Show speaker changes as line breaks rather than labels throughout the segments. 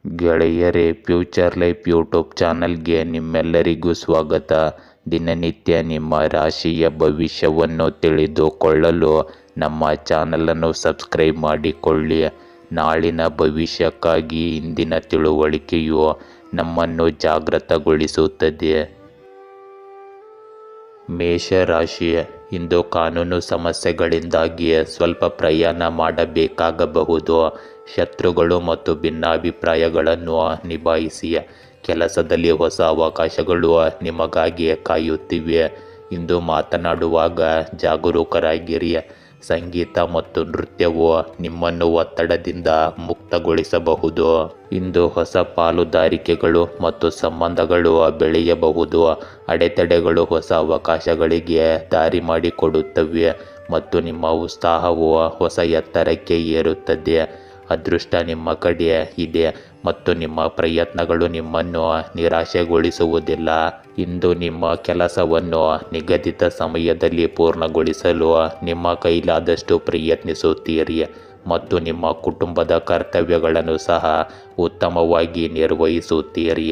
ಗೆಳೆಯರೇ, future life YouTube ಚಾನಲ್ಗೆ ನಿಮ್ಮೆಲ್ಲರಿಗೂ ಸ್ವಾಗತ. ದಿನನಿತ್ಯ ನಿಮ್ಮ ರಾಶಿಯ ಭವಿಷ್ಯವನ್ನು ತಿಳಿದುಕೊಳ್ಳಲು ನಮ್ಮ ಚಾನಲನ್ನು ಸಬ್ಸ್ಕ್ರೈಬ್ ಮಾಡಿಕೊಳ್ಳಿ. ನಾಳಿನ ಭವಿಷ್ಯಕ್ಕಾಗಿ ಇಂದಿನ ತಿಳುವಳಿಕೆಯು ನಮ್ಮನ್ನು ಜಾಗೃತಗೊಳಿಸುತ್ತದೆ. ಮೇಷರಾಶಿ, ಇಂದು ಕಾನೂನು ಸಮಸ್ಯೆಗಳಿಂದಾಗಿ ಸ್ವಲ್ಪ ಪ್ರಯಾಣ ಮಾಡಬೇಕಾಗಬಹುದು. ಶತ್ರುಗಳು ಮತ್ತು ಭಿನ್ನಾಭಿಪ್ರಾಯಗಳನ್ನು ನಿಭಾಯಿಸಿ. ಕೆಲಸದಲ್ಲಿ ಹೊಸ ಅವಕಾಶಗಳು ನಿಮಗಾಗಿ ಕಾಯುತ್ತಿವೆ. ಇಂದು ಮಾತನಾಡುವಾಗ ಜಾಗರೂಕರಾಗಿರಿ. ಸಂಗೀತ ಮತ್ತು ನೃತ್ಯವು ನಿಮ್ಮನ್ನು ಒತ್ತಡದಿಂದ ಮುಕ್ತಗೊಳಿಸಬಹುದು. ಇಂದು ಹೊಸ ಪಾಲುದಾರಿಕೆಗಳು ಮತ್ತು ಸಂಬಂಧಗಳು ಬೆಳೆಯಬಹುದು. ಅಡೆತಡೆಗಳು ಹೊಸ ಅವಕಾಶಗಳಿಗೆ ದಾರಿ ಮಾಡಿಕೊಡುತ್ತವೆ ಮತ್ತು ನಿಮ್ಮ ಉತ್ಸಾಹವು ಹೊಸ ಎತ್ತರಕ್ಕೆ ಏರುತ್ತದೆ. ಅದೃಷ್ಟ ನಿಮ್ಮ ಕಡೆ ಇದೆ ಮತ್ತು ನಿಮ್ಮ ಪ್ರಯತ್ನಗಳು ನಿಮ್ಮನ್ನು ನಿರಾಶೆಗೊಳಿಸುವುದಿಲ್ಲ. ಇಂದು ನಿಮ್ಮ ಕೆಲಸವನ್ನು ನಿಗದಿತ ಸಮಯದಲ್ಲಿ ಪೂರ್ಣಗೊಳಿಸಲು ನಿಮ್ಮ ಕೈಲಾದಷ್ಟು ಪ್ರಯತ್ನಿಸುತ್ತೀರಿ ಮತ್ತು ನಿಮ್ಮ ಕುಟುಂಬದ ಕರ್ತವ್ಯಗಳನ್ನು ಸಹ ಉತ್ತಮವಾಗಿ ನಿರ್ವಹಿಸುತ್ತೀರಿ.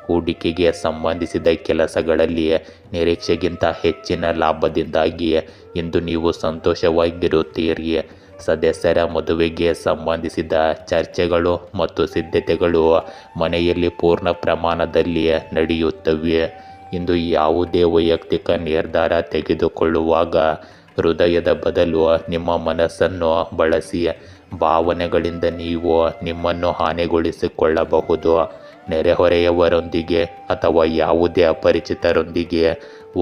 ಹೂಡಿಕೆಗೆ ಸಂಬಂಧಿಸಿದ ಕೆಲಸಗಳಲ್ಲಿ ನಿರೀಕ್ಷೆಗಿಂತ ಹೆಚ್ಚಿನ ಲಾಭದಿಂದಾಗಿ ಇಂದು ನೀವು ಸಂತೋಷವಾಗಿರುತ್ತೀರಿ. ಸದಸ್ಯರ ಮದುವೆಗೆ ಸಂಬಂಧಿಸಿದ ಚರ್ಚೆಗಳು ಮತ್ತು ಸಿದ್ಧತೆಗಳು ಮನೆಯಲ್ಲಿ ಪೂರ್ಣ ಪ್ರಮಾಣದಲ್ಲಿ ನಡೆಯುತ್ತವೆ. ಇಂದು ಯಾವುದೇ ವೈಯಕ್ತಿಕ ನಿರ್ಧಾರ ತೆಗೆದುಕೊಳ್ಳುವಾಗ ಹೃದಯದ ಬದಲು ನಿಮ್ಮ ಮನಸ್ಸನ್ನು ಬಳಸಿ. ಭಾವನೆಗಳಿಂದ ನೀವು ನಿಮ್ಮನ್ನು ಹಾನಿಗೊಳಿಸಿಕೊಳ್ಳಬಹುದು. ನೆರೆಹೊರೆಯವರೊಂದಿಗೆ ಅಥವಾ ಯಾವುದೇ ಅಪರಿಚಿತರೊಂದಿಗೆ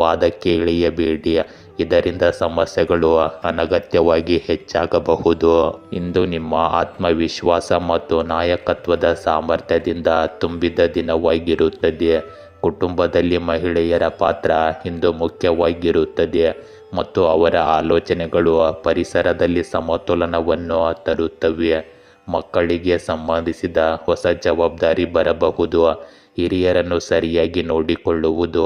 ವಾದಕ್ಕೆ ಇಳಿಯಬೇಡಿ. ಇದರಿಂದ ಸಮಸ್ಯೆಗಳು ಅನಗತ್ಯವಾಗಿ ಹೆಚ್ಚಾಗಬಹುದು. ಇಂದು ನಿಮ್ಮ ಆತ್ಮವಿಶ್ವಾಸ ಮತ್ತು ನಾಯಕತ್ವದ ಸಾಮರ್ಥ್ಯದಿಂದ ತುಂಬಿದ ದಿನವಾಗಿರುತ್ತದೆ. ಕುಟುಂಬದಲ್ಲಿ ಮಹಿಳೆಯರ ಪಾತ್ರ ಇಂದು ಮುಖ್ಯವಾಗಿರುತ್ತದೆ ಮತ್ತು ಅವರ ಆಲೋಚನೆಗಳು ಪರಿಸರದಲ್ಲಿ ಸಮತೋಲನವನ್ನು ತರುತ್ತವೆ. ಮಕ್ಕಳಿಗೆ ಸಂಬಂಧಿಸಿದ ಹೊಸ ಜವಾಬ್ದಾರಿ ಬರಬಹುದು. ಹಿರಿಯರನ್ನು ಸರಿಯಾಗಿ ನೋಡಿಕೊಳ್ಳುವುದು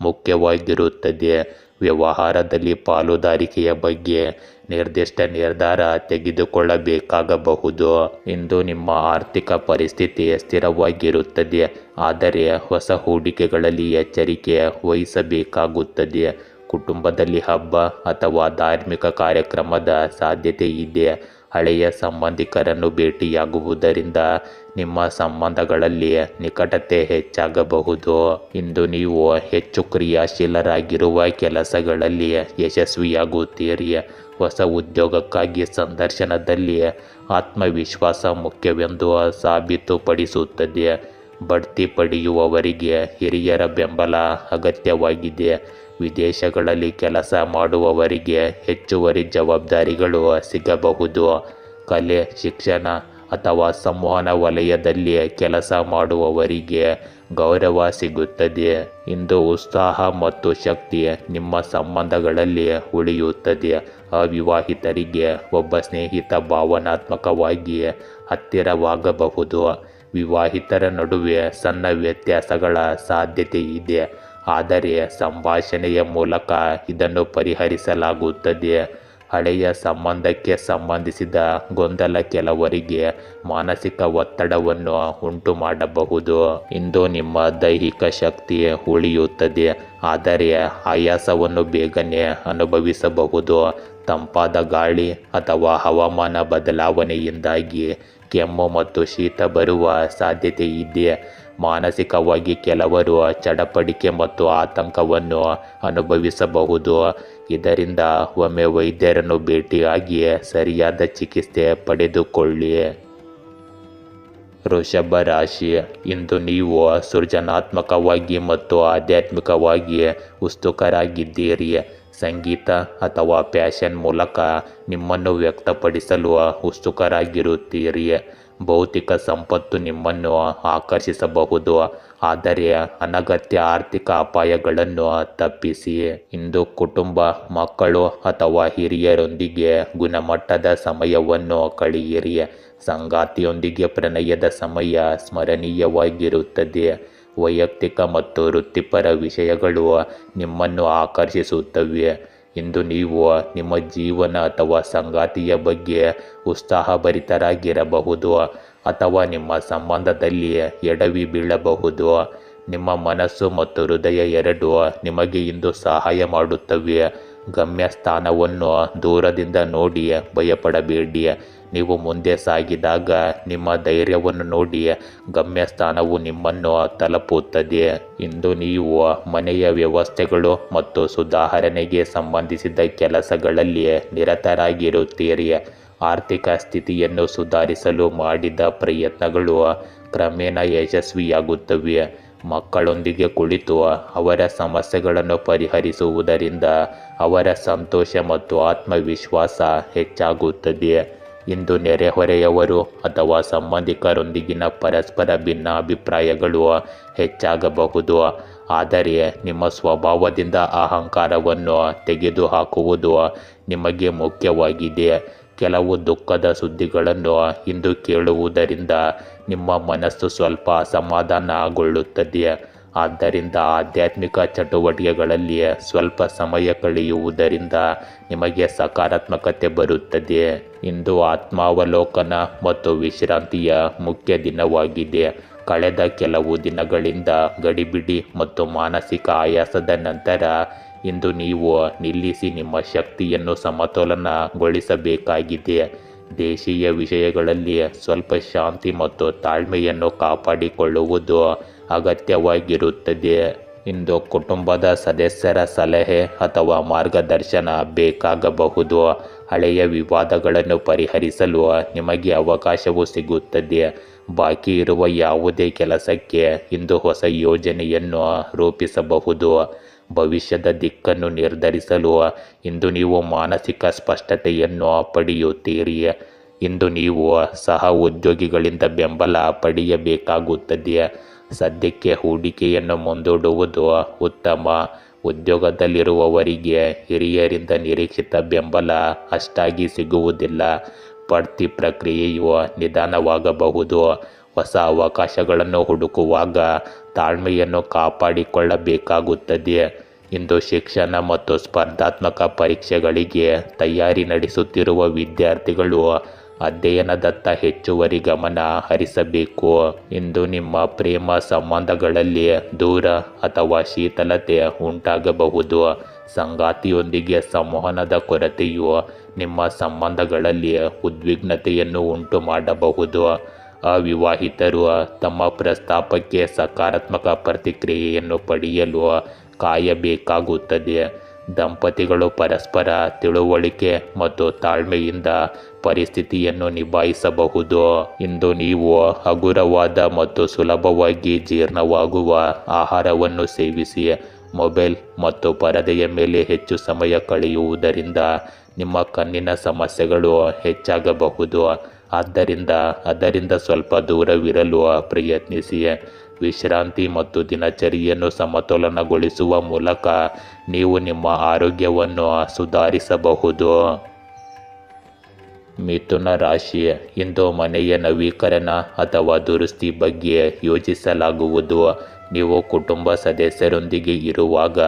ಮುಖ್ಯವಾಗಿರುತ್ತದೆ. ವ್ಯವಹಾರದಲ್ಲಿ ಪಾಲುದಾರಿಕೆಯ ಬಗ್ಗೆ ನಿರ್ದಿಷ್ಟ ನಿರ್ಧಾರ ತೆಗೆದುಕೊಳ್ಳಬೇಕಾಗಬಹುದು. ಇಂದು ನಿಮ್ಮ ಆರ್ಥಿಕ ಪರಿಸ್ಥಿತಿ ಸ್ಥಿರವಾಗಿರುತ್ತದೆ, ಆದರೆ ಹೊಸ ಹೂಡಿಕೆಗಳಲ್ಲಿ ಎಚ್ಚರಿಕೆ ವಹಿಸಬೇಕಾಗುತ್ತದೆ. ಕುಟುಂಬದಲ್ಲಿ ಹಬ್ಬ ಅಥವಾ ಧಾರ್ಮಿಕ ಕಾರ್ಯಕ್ರಮದ ಸಾಧ್ಯತೆ ಇದೆ. ಹಳೆಯ ಸಂಬಂಧಿಕರನ್ನು ಭೇಟಿಯಾಗುವುದರಿಂದ ನಿಮ್ಮ ಸಂಬಂಧಗಳಲ್ಲಿ ನಿಕಟತೆ ಹೆಚ್ಚಾಗಬಹುದು. ಇಂದು ನೀವು ಹೆಚ್ಚು ಕ್ರಿಯಾಶೀಲರಾಗಿರುವ ಕೆಲಸಗಳಲ್ಲಿ ಯಶಸ್ವಿಯಾಗುತ್ತೀರಿ. ಹೊಸ ಉದ್ಯೋಗಕ್ಕಾಗಿ ಸಂದರ್ಶನದಲ್ಲಿ ಆತ್ಮವಿಶ್ವಾಸ ಮುಖ್ಯವೆಂದು ಸಾಬೀತುಪಡಿಸುತ್ತದೆ. ಬಡ್ತಿ ಪಡೆಯುವವರಿಗೆ ಹಿರಿಯರ ಬೆಂಬಲ ಅಗತ್ಯವಾಗಿದೆ. ವಿದೇಶಗಳಲ್ಲಿ ಕೆಲಸ ಮಾಡುವವರಿಗೆ ಹೆಚ್ಚುವರಿ ಜವಾಬ್ದಾರಿಗಳು ಸಿಗಬಹುದು. ಕಲೆ, ಶಿಕ್ಷಣ ಅಥವಾ ಸಂವಹನ ವಲಯದಲ್ಲಿ ಕೆಲಸ ಮಾಡುವವರಿಗೆ ಗೌರವ ಸಿಗುತ್ತದೆ. ಇಂದು ಉತ್ಸಾಹ ಮತ್ತು ಶಕ್ತಿ ನಿಮ್ಮ ಸಂಬಂಧಗಳಲ್ಲಿ ಉಳಿಯುತ್ತದೆ. ಅವಿವಾಹಿತರಿಗೆ ಒಬ್ಬ ಸ್ನೇಹಿತ ಭಾವನಾತ್ಮಕವಾಗಿ ಹತ್ತಿರವಾಗಬಹುದು. ವಿವಾಹಿತರ ನಡುವೆ ಸಣ್ಣ ವ್ಯತ್ಯಾಸಗಳ ಸಾಧ್ಯತೆ ಇದೆ, ಆದರೆ ಸಂಭಾಷಣೆಯ ಮೂಲಕ ಇದನ್ನು ಪರಿಹರಿಸಲಾಗುತ್ತದೆ. ಹಳೆಯ ಸಂಬಂಧಕ್ಕೆ ಸಂಬಂಧಿಸಿದ ಗೊಂದಲ ಕೆಲವರಿಗೆ ಮಾನಸಿಕ ಒತ್ತಡವನ್ನು ಉಂಟು ಮಾಡಬಹುದು. ಇಂದು ನಿಮ್ಮ ದೈಹಿಕ ಶಕ್ತಿ ಉಳಿಯುತ್ತದೆ, ಆದರೆ ಆಯಾಸವನ್ನು ಬೇಗನೆ ಅನುಭವಿಸಬಹುದು. ತಂಪಾದ ಗಾಳಿ ಅಥವಾ ಹವಾಮಾನ ಬದಲಾವಣೆಯಿಂದಾಗಿ ಕೆಮ್ಮು ಮತ್ತು ಶೀತ ಬರುವ ಸಾಧ್ಯತೆ ಇದೆ. ಮಾನಸಿಕವಾಗಿ ಕೆಲವರು ಚಡಪಡಿಕೆ ಮತ್ತು ಆತಂಕವನ್ನು ಅನುಭವಿಸಬಹುದು. ಇದರಿಂದ ಒಮ್ಮೆ ವೈದ್ಯರನ್ನು ಭೇಟಿಯಾಗಿ ಸರಿಯಾದ ಚಿಕಿತ್ಸೆ ಪಡೆದುಕೊಳ್ಳಿ. ವೃಷಭ ರಾಶಿ, ಇಂದು ನೀವು ಸೃಜನಾತ್ಮಕವಾಗಿ ಮತ್ತು ಆಧ್ಯಾತ್ಮಿಕವಾಗಿ ಉತ್ಸುಕರಾಗಿದ್ದೀರಿ. ಸಂಗೀತ ಅಥವಾ ಫ್ಯಾಷನ್ ಮೂಲಕ ನಿಮ್ಮನ್ನು ವ್ಯಕ್ತಪಡಿಸಲು ಉತ್ಸುಕರಾಗಿರುತ್ತೀರಿ. ಭೌತಿಕ ಸಂಪತ್ತು ನಿಮ್ಮನ್ನು ಆಕರ್ಷಿಸಬಹುದು, ಆದರೆ ಅನಗತ್ಯ ಆರ್ಥಿಕ ಅಪಾಯಗಳನ್ನು ತಪ್ಪಿಸಿ. ಇಂದು ಕುಟುಂಬ, ಮಕ್ಕಳು ಅಥವಾ ಹಿರಿಯರೊಂದಿಗೆ ಗುಣಮಟ್ಟದ ಸಮಯವನ್ನು ಕಳೆಯಿರಿ. ಸಂಗಾತಿಯೊಂದಿಗೆ ಪ್ರಣಯದ ಸಮಯ ಸ್ಮರಣೀಯವಾಗಿರುತ್ತದೆ. ವೈಯಕ್ತಿಕ ಮತ್ತು ವೃತ್ತಿಪರ ವಿಷಯಗಳು ನಿಮ್ಮನ್ನು ಆಕರ್ಷಿಸುತ್ತವೆ. ಇಂದು ನೀವು ನಿಮ್ಮ ಜೀವನ ಅಥವಾ ಸಂಗಾತಿಯ ಬಗ್ಗೆ ಉತ್ಸಾಹಭರಿತರಾಗಿರಬಹುದು, ಅಥವಾ ನಿಮ್ಮ ಸಂಬಂಧದಲ್ಲಿ ಎಡವಿ ಬೀಳಬಹುದು. ನಿಮ್ಮ ಮನಸ್ಸು ಮತ್ತು ಹೃದಯ ಎರಡೂ ನಿಮಗೆ ಇಂದು ಸಹಾಯ ಮಾಡುತ್ತವೆ. ಗಮ್ಯಸ್ಥಾನವನ್ನು ದೂರದಿಂದ ನೋಡಿ ಭಯಪಡಬೇಡಿ. ನೀವು ಮುಂದೆ ಸಾಗಿದಾಗ ನಿಮ್ಮ ಧೈರ್ಯವನ್ನು ನೋಡಿ ಗಮ್ಯಸ್ಥಾನವು ನಿಮ್ಮನ್ನು ತಲುಪುತ್ತದೆ. ಇಂದು ನೀವು ಮನೆಯ ವ್ಯವಸ್ಥೆಗಳು ಮತ್ತು ಸುಧಾರಣೆಗೆ ಸಂಬಂಧಿಸಿದ ಕೆಲಸಗಳಲ್ಲಿ ನಿರತರಾಗಿರುತ್ತೀರಿ. ಆರ್ಥಿಕ ಸ್ಥಿತಿಯನ್ನು ಸುಧಾರಿಸಲು ಮಾಡಿದ ಪ್ರಯತ್ನಗಳು ಕ್ರಮೇಣ ಯಶಸ್ವಿಯಾಗುತ್ತವೆ. ಮಕ್ಕಳೊಂದಿಗೆ ಕುಳಿತು ಅವರ ಸಮಸ್ಯೆಗಳನ್ನು ಪರಿಹರಿಸುವುದರಿಂದ ಅವರ ಸಂತೋಷ ಮತ್ತು ಆತ್ಮವಿಶ್ವಾಸ ಹೆಚ್ಚಾಗುತ್ತದೆ. ಇಂದು ನೆರೆಹೊರೆಯವರು ಅಥವಾ ಸಂಬಂಧಿಕರೊಂದಿಗಿನ ಪರಸ್ಪರ ಭಿನ್ನಾಭಿಪ್ರಾಯಗಳು ಹೆಚ್ಚಾಗಬಹುದು. ಆದರೆ ನಿಮ್ಮ ಸ್ವಭಾವದಿಂದ ಅಹಂಕಾರವನ್ನು ತೆಗೆದುಹಾಕುವುದು ನಿಮಗೆ ಮುಖ್ಯವಾಗಿದೆ. ಕೆಲವು ದುಃಖದ ಸುದ್ದಿಗಳನ್ನು ಇಂದು ಕೇಳುವುದರಿಂದ ನಿಮ್ಮ ಮನಸ್ಸು ಸ್ವಲ್ಪ ಅಸಮಾಧಾನಗೊಳ್ಳುತ್ತದೆ. ಆದ್ದರಿಂದ ಆಧ್ಯಾತ್ಮಿಕ ಚಟುವಟಿಕೆಗಳಲ್ಲಿ ಸ್ವಲ್ಪ ಸಮಯ ಕಳೆಯುವುದರಿಂದ ನಿಮಗೆ ಸಕಾರಾತ್ಮಕತೆ ಬರುತ್ತದೆ. ಇಂದು ಆತ್ಮಾವಲೋಕನ ಮತ್ತು ವಿಶ್ರಾಂತಿಯ ಮುಖ್ಯ ದಿನವಾಗಿದೆ. ಕಳೆದ ಕೆಲವು ದಿನಗಳಿಂದ ಗಡಿಬಿಡಿ ಮತ್ತು ಮಾನಸಿಕ ಆಯಾಸದ ನಂತರ ಇಂದು ನೀವು ನಿಲ್ಲಿಸಿ ನಿಮ್ಮ ಶಕ್ತಿಯನ್ನು ಸಮತೋಲನಗೊಳಿಸಬೇಕಾಗಿದೆ. ದೇಶೀಯ ವಿಷಯಗಳಲ್ಲಿ ಸ್ವಲ್ಪ ಶಾಂತಿ ಮತ್ತು ತಾಳ್ಮೆಯನ್ನು ಕಾಪಾಡಿಕೊಳ್ಳುವುದು ಅಗತ್ಯವಾಗಿರುತ್ತದೆ. ಇಂದು ಕುಟುಂಬದ ಸದಸ್ಯರ ಸಲಹೆ ಅಥವಾ ಮಾರ್ಗದರ್ಶನ ಬೇಕಾಗಬಹುದು. ಹಳೆಯ ವಿವಾದಗಳನ್ನು ಪರಿಹರಿಸಲು ನಿಮಗೆ ಅವಕಾಶವೂ ಸಿಗುತ್ತದೆ. ಬಾಕಿ ಇರುವ ಯಾವುದೇ ಕೆಲಸಕ್ಕೆ ಇಂದು ಹೊಸ ಯೋಜನೆಯನ್ನು ರೂಪಿಸಬಹುದು. ಭವಿಷ್ಯದ ದಿಕ್ಕನ್ನು ನಿರ್ಧರಿಸಲು ಇಂದು ನೀವು ಮಾನಸಿಕ ಸ್ಪಷ್ಟತೆಯನ್ನು ಪಡೆಯುತ್ತೀರಿ. ಇಂದು ನೀವು ಸಹ ಉದ್ಯೋಗಿಗಳಿಂದ ಬೆಂಬಲ ಪಡೆಯಬೇಕಾಗುತ್ತದೆ. ಸದ್ಯಕ್ಕೆ ಹೂಡಿಕೆಯನ್ನು ಮುಂದೂಡುವುದು ಉತ್ತಮ. ಉದ್ಯೋಗದಲ್ಲಿರುವವರಿಗೆ ಹಿರಿಯರಿಂದ ನಿರೀಕ್ಷಿತ ಬೆಂಬಲ ಅಷ್ಟಾಗಿ ಸಿಗುವುದಿಲ್ಲ. ಬಡ್ತಿ ಪ್ರಕ್ರಿಯೆಯು ನಿಧಾನವಾಗಬಹುದು. ಹೊಸ ಅವಕಾಶಗಳನ್ನು ಹುಡುಕುವಾಗ ತಾಳ್ಮೆಯನ್ನು ಕಾಪಾಡಿಕೊಳ್ಳಬೇಕಾಗುತ್ತದೆ. ಇಂದು ಶಿಕ್ಷಣ ಮತ್ತು ಸ್ಪರ್ಧಾತ್ಮಕ ಪರೀಕ್ಷೆಗಳಿಗೆ ತಯಾರಿ ನಡೆಸುತ್ತಿರುವ ವಿದ್ಯಾರ್ಥಿಗಳು ಅಧ್ಯಯನದತ್ತ ಹೆಚ್ಚುವರಿ ಗಮನ ಹರಿಸಬೇಕು. ಇಂದು ನಿಮ್ಮ ಪ್ರೇಮ ಸಂಬಂಧಗಳಲ್ಲಿ ದೂರ ಅಥವಾ ಶೀತಲತೆ ಉಂಟಾಗಬಹುದು. ಸಂಗಾತಿಯೊಂದಿಗೆ ಸಂವಹನದ ಕೊರತೆಯು ನಿಮ್ಮ ಸಂಬಂಧಗಳಲ್ಲಿ ಉದ್ವಿಗ್ನತೆಯನ್ನು ಉಂಟು ಮಾಡಬಹುದು. ಅವಿವಾಹಿತರು ತಮ್ಮ ಪ್ರಸ್ತಾಪಕ್ಕೆ ಸಕಾರಾತ್ಮಕ ಪ್ರತಿಕ್ರಿಯೆಯನ್ನು ಪಡೆಯಲು ಕಾಯಬೇಕಾಗುತ್ತದೆ. ದಂಪತಿಗಳು ಪರಸ್ಪರ ತಿಳುವಳಿಕೆ ಮತ್ತು ತಾಳ್ಮೆಯಿಂದ ಪರಿಸ್ಥಿತಿಯನ್ನು ನಿಭಾಯಿಸಬಹುದು. ಇಂದು ನೀವು ಹಗುರವಾದ ಮತ್ತು ಸುಲಭವಾಗಿ ಜೀರ್ಣವಾಗುವ ಆಹಾರವನ್ನು ಸೇವಿಸಿ. ಮೊಬೈಲ್ ಮತ್ತು ಪರದೆಯ ಮೇಲೆ ಹೆಚ್ಚು ಸಮಯ ಕಳೆಯುವುದರಿಂದ ನಿಮ್ಮ ಕಣ್ಣಿನ ಸಮಸ್ಯೆಗಳು ಹೆಚ್ಚಾಗಬಹುದು. ಆದ್ದರಿಂದ ಅದರಿಂದ ಸ್ವಲ್ಪ ದೂರವಿರಲು ಪ್ರಯತ್ನಿಸಿ. ವಿಶ್ರಾಂತಿ ಮತ್ತು ದಿನಚರಿಯನ್ನು ಸಮತೋಲನಗೊಳಿಸುವ ಮೂಲಕ ನೀವು ನಿಮ್ಮ ಆರೋಗ್ಯವನ್ನು ಸುಧಾರಿಸಬಹುದು. ಮಿಥುನ ರಾಶಿ, ಇಂದು ಮನೆಯ ನವೀಕರಣ ಅಥವಾ ದುರಸ್ತಿ ಬಗ್ಗೆ ಯೋಚಿಸಲಾಗುವುದು. ನೀವು ಕುಟುಂಬ ಸದಸ್ಯರೊಂದಿಗೆ ಇರುವಾಗ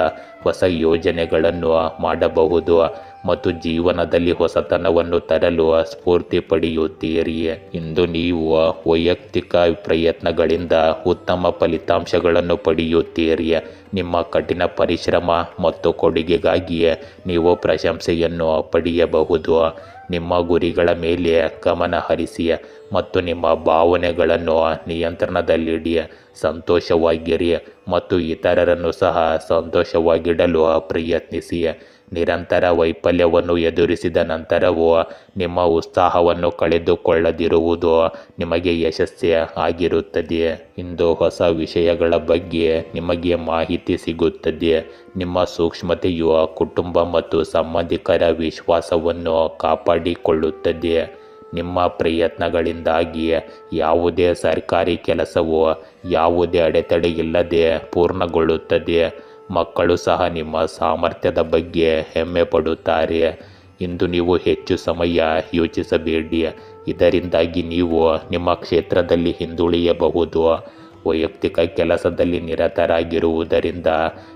ಹೊಸ ಯೋಜನೆಗಳನ್ನು ಮಾಡಬಹುದು ಮತ್ತು ಜೀವನದಲ್ಲಿ ಹೊಸತನವನ್ನು ತರಲು ಸ್ಫೂರ್ತಿ ಪಡೆಯುತ್ತೀರಿ. ಇಂದು ನೀವು ವೈಯಕ್ತಿಕ ಪ್ರಯತ್ನಗಳಿಂದ ಉತ್ತಮ ಫಲಿತಾಂಶಗಳನ್ನು ಪಡೆಯುತ್ತೀರಿ. ನಿಮ್ಮ ಕಠಿಣ ಪರಿಶ್ರಮ ಮತ್ತು ಕೊಡುಗೆಗಾಗಿ ನೀವು ಪ್ರಶಂಸೆಯನ್ನು ಪಡೆಯಬಹುದು. ನಿಮ್ಮ ಗುರಿಗಳ ಮೇಲೆ ಗಮನ ಹರಿಸಿ ಮತ್ತು ನಿಮ್ಮ ಭಾವನೆಗಳನ್ನು ನಿಯಂತ್ರಣದಲ್ಲಿಡಿ. ಸಂತೋಷವಾಗಿರಿ ಮತ್ತು ಇತರರನ್ನು ಸಹ ಸಂತೋಷವಾಗಿಡಲು ಪ್ರಯತ್ನಿಸಿ. ನಿರಂತರ ವೈಫಲ್ಯವನ್ನು ಎದುರಿಸಿದ ನಂತರವೂ ನಿಮ್ಮ ಉತ್ಸಾಹವನ್ನು ಕಳೆದುಕೊಳ್ಳದಿರುವುದು ನಿಮಗೆ ಯಶಸ್ಸೇ ಆಗಿರುತ್ತದೆ. ಇಂದು ಹೊಸ ವಿಷಯಗಳ ಬಗ್ಗೆ ನಿಮಗೆ ಮಾಹಿತಿ ಸಿಗುತ್ತದೆ. ನಿಮ್ಮ ಸೂಕ್ಷ್ಮತೆಯು ಕುಟುಂಬ ಮತ್ತು ಸಂಬಂಧಿಕರ ವಿಶ್ವಾಸವನ್ನು ಕಾಪಾಡಿಕೊಳ್ಳುತ್ತದೆ. ನಿಮ್ಮ ಪ್ರಯತ್ನಗಳಿಂದಾಗಿ ಯಾವುದೇ ಸರ್ಕಾರಿ ಕೆಲಸವು ಯಾವುದೇ ಅಡೆತಡೆಯಿಲ್ಲದೆ ಪೂರ್ಣಗೊಳ್ಳುತ್ತದೆ. ಮಕ್ಕಳು ಸಹ ನಿಮ್ಮ ಸಾಮರ್ಥ್ಯದ ಬಗ್ಗೆ ಹೆಮ್ಮೆ ಪಡುತ್ತಾರೆ. ಇಂದು ನೀವು ಹೆಚ್ಚು ಸಮಯ ಯೋಚಿಸಬೇಡಿ. ಇದರಿಂದಾಗಿ ನೀವು ನಿಮ್ಮ ಕ್ಷೇತ್ರದಲ್ಲಿ ಹಿಂದುಳಿಯಬಹುದು. ವೈಯಕ್ತಿಕ ಕೆಲಸದಲ್ಲಿ ನಿರತರಾಗಿರುವುದರಿಂದ